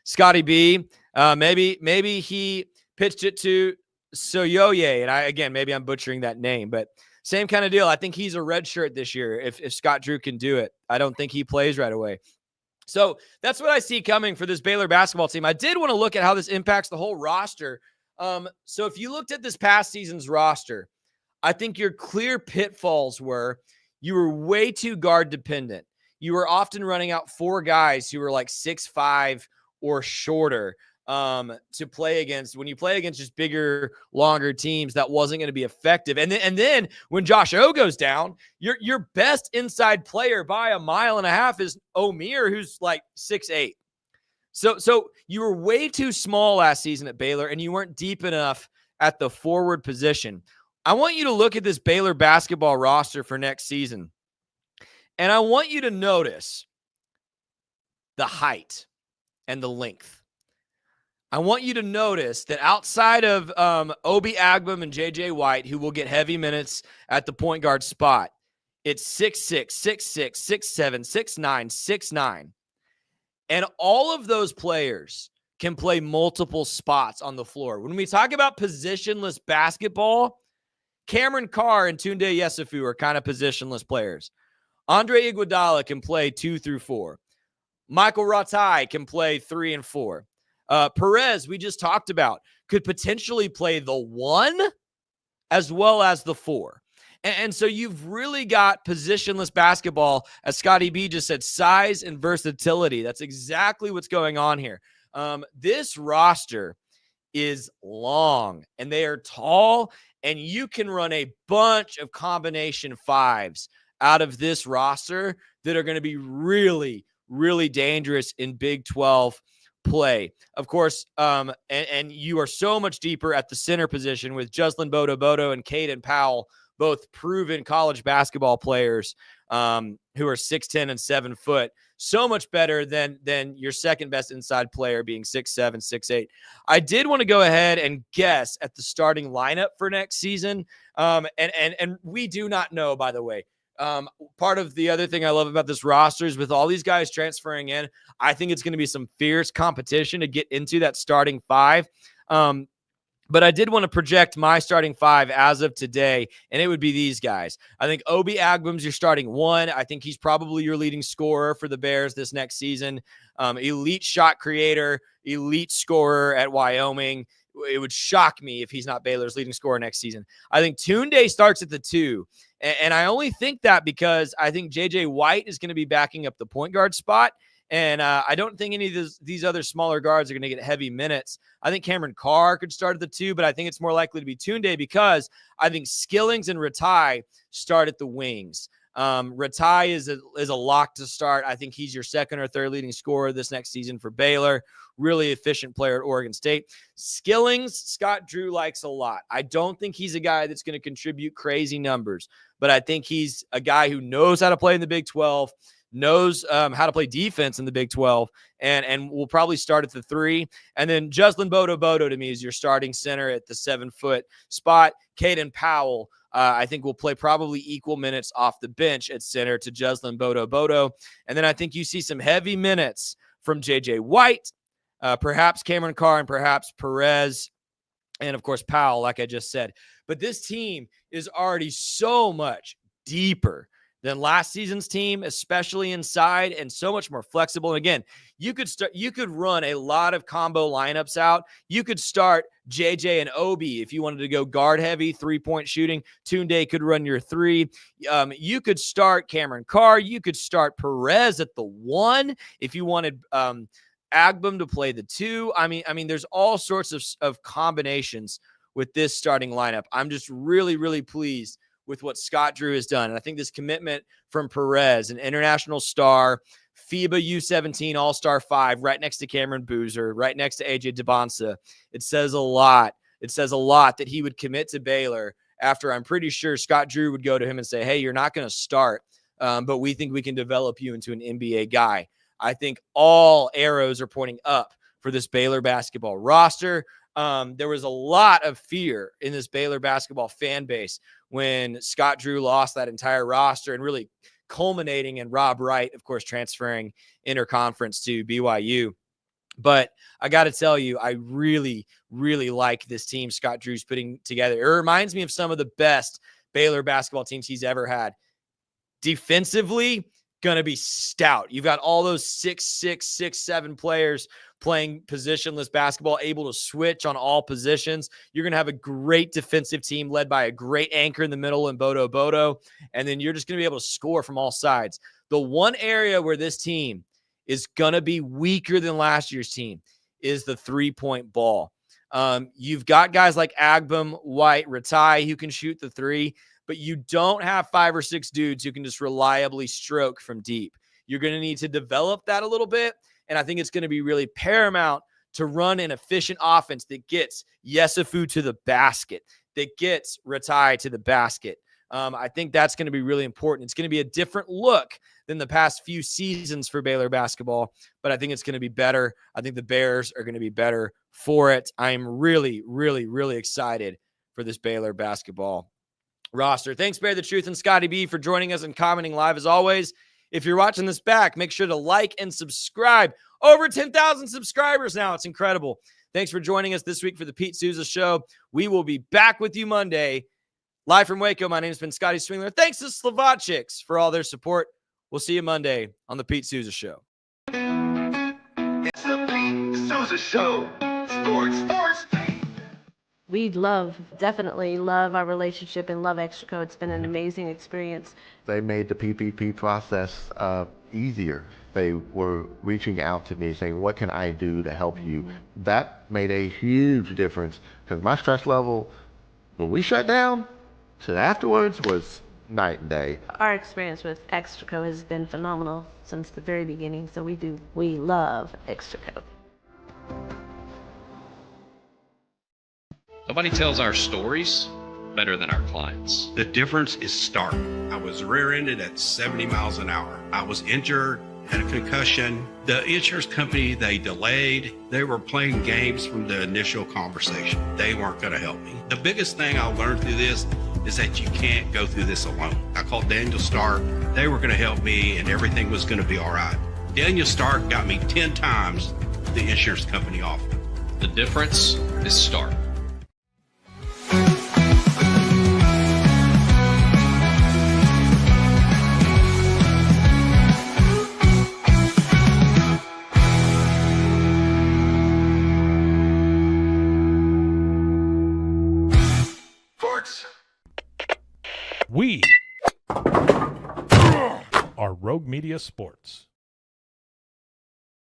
Scotty B. Maybe he pitched it to Soyoye, and maybe I'm butchering that name, but same kind of deal. I think he's a red shirt this year if Scott Drew can do it. I don't think he plays right away. So that's what I see coming for this Baylor basketball team. I did want to look at how this impacts the whole roster. So if you looked at this past season's roster, I think your clear pitfalls were you were way too guard dependent. You were often running out 4 guys who were like 6'5" or shorter to play against. When you play against just bigger, longer teams, that wasn't going to be effective. And then when Josh O goes down, your best inside player by 1.5 miles is Omier, who's like 6'8". So you were way too small last season at Baylor, and you weren't deep enough at the forward position. I want you to look at this Baylor basketball roster for next season, and I want you to notice the height and the length. I want you to notice that outside of Obi Agbam and J.J. White, who will get heavy minutes at the point guard spot, it's 6'6", 6'6", 6'7", 6'9", 6'9". And all of those players can play multiple spots on the floor. When we talk about positionless basketball, Cameron Carr and Tunde Yesufu are kind of positionless players. Andre Iguodala can play 2 through 4. Michael Ratai can play 3 and 4. Perez, we just talked about, could potentially play the 1 as well as the 4. And so you've really got positionless basketball, as Scotty B just said, size and versatility. That's exactly what's going on here. This roster is long, and they are tall, and you can run a bunch of combination 5s out of this roster that are going to be really, really dangerous in Big 12 play. Of course, and you are so much deeper at the center position with Joslin Bodo and Caden Powell, both proven college basketball players who are 6'10" and 7 foot. So much better than your second best inside player being 6'7", 6'8". I did want to go ahead and guess at the starting lineup for next season. And we do not know, by the way. Part of the other thing I love about this roster is with all these guys transferring in, I think it's going to be some fierce competition to get into that starting 5. But I did want to project my starting 5 as of today, and it would be these guys. I think Obi Agbam's your starting 1. I think he's probably your leading scorer for the Bears this next season. Elite shot creator, elite scorer at Wyoming. It would shock me if he's not Baylor's leading scorer next season. I think Tunde starts at the 2. And I only think that because I think J.J. White is going to be backing up the point guard spot. And I don't think any of these other smaller guards are going to get heavy minutes. I think Cameron Carr could start at the 2, but I think it's more likely to be Tunde because I think Skillings and Ratai start at the wings. Ratai is a lock to start. I think he's your second or third leading scorer this next season for Baylor. Really efficient player at Oregon State. Skillings, Scott Drew likes a lot. I don't think he's a guy that's going to contribute crazy numbers, but I think he's a guy who knows how to play in the Big 12, knows how to play defense in the Big 12, and will probably start at the 3. And then Joslin Bodo to me is your starting center at the 7-foot spot. Caden Powell, I think will play probably equal minutes off the bench at center to Joslin Bodo. And then I think you see some heavy minutes from J.J. White, perhaps Cameron Carr, and perhaps Perez, and of course Powell, like I just said. But this team is already so much deeper than last season's team, especially inside, and so much more flexible. And again, you could run a lot of combo lineups out. You could start JJ and Obi if you wanted to go guard heavy, 3-point shooting. Tunde could run your 3. You could start Cameron Carr. You could start Perez at the 1 if you wanted Agbum to play the 2. I mean, there's all sorts of combinations with this starting lineup. I'm just really, really pleased with what Scott Drew has done. And I think this commitment from Perez, an international star, FIBA U17 All-Star 5, right next to Cameron Boozer, right next to AJ Debonsa, it says a lot. It says a lot that he would commit to Baylor after I'm pretty sure Scott Drew would go to him and say, hey, you're not going to start, but we think we can develop you into an NBA guy. I think all arrows are pointing up for this Baylor basketball roster. There was a lot of fear in this Baylor basketball fan base when Scott Drew lost that entire roster, and really culminating in Rob Wright, of course, transferring interconference to BYU. But I got to tell you, I really, really like this team Scott Drew's putting together. It reminds me of some of the best Baylor basketball teams he's ever had. Defensively, going to be stout. You've got all those 6'6", 6'7" players playing positionless basketball, able to switch on all positions. You're going to have a great defensive team led by a great anchor in the middle in Bodo, and then you're just going to be able to score from all sides. The one area where this team is going to be weaker than last year's team is the three-point ball. You've got guys like Agbum, White, Ratai who can shoot the 3, but you don't have 5 or 6 dudes who can just reliably stroke from deep. You're going to need to develop that a little bit, and I think it's going to be really paramount to run an efficient offense that gets Yesufu to the basket, that gets Ratai to the basket. I think that's going to be really important. It's going to be a different look than the past few seasons for Baylor basketball, but I think it's going to be better. I think the Bears are going to be better for it. I'm really, really, really excited for this Baylor basketball roster. Thanks, Bear the Truth and Scotty B, for joining us and commenting live as always. If you're watching this back, make sure to like and subscribe. Over 10,000 subscribers now. It's incredible. Thanks for joining us this week for the Pete Sousa Show. We will be back with you Monday. Live from Waco, my name has been Scotty Swingler. Thanks to Slovaceks for all their support. We'll see you Monday on the Pete Sousa Show. It's the Pete Sousa Show. Sports. We definitely love our relationship and love Extraco. It's been an amazing experience. They made the PPP process easier. They were reaching out to me saying, what can I do to help you? That made a huge difference because my stress level, when we shut down, to afterwards was night and day. Our experience with Extraco has been phenomenal since the very beginning, so we love Extraco. Nobody tells our stories better than our clients. The difference is stark. I was rear-ended at 70 miles an hour. I was injured, had a concussion. The insurance company, they delayed. They were playing games from the initial conversation. They weren't going to help me. The biggest thing I learned through this is that you can't go through this alone. I called Daniel Stark. They were going to help me and everything was going to be all right. Daniel Stark got me 10 times the insurance company offered. The difference is stark. We are Rogue Media Sports.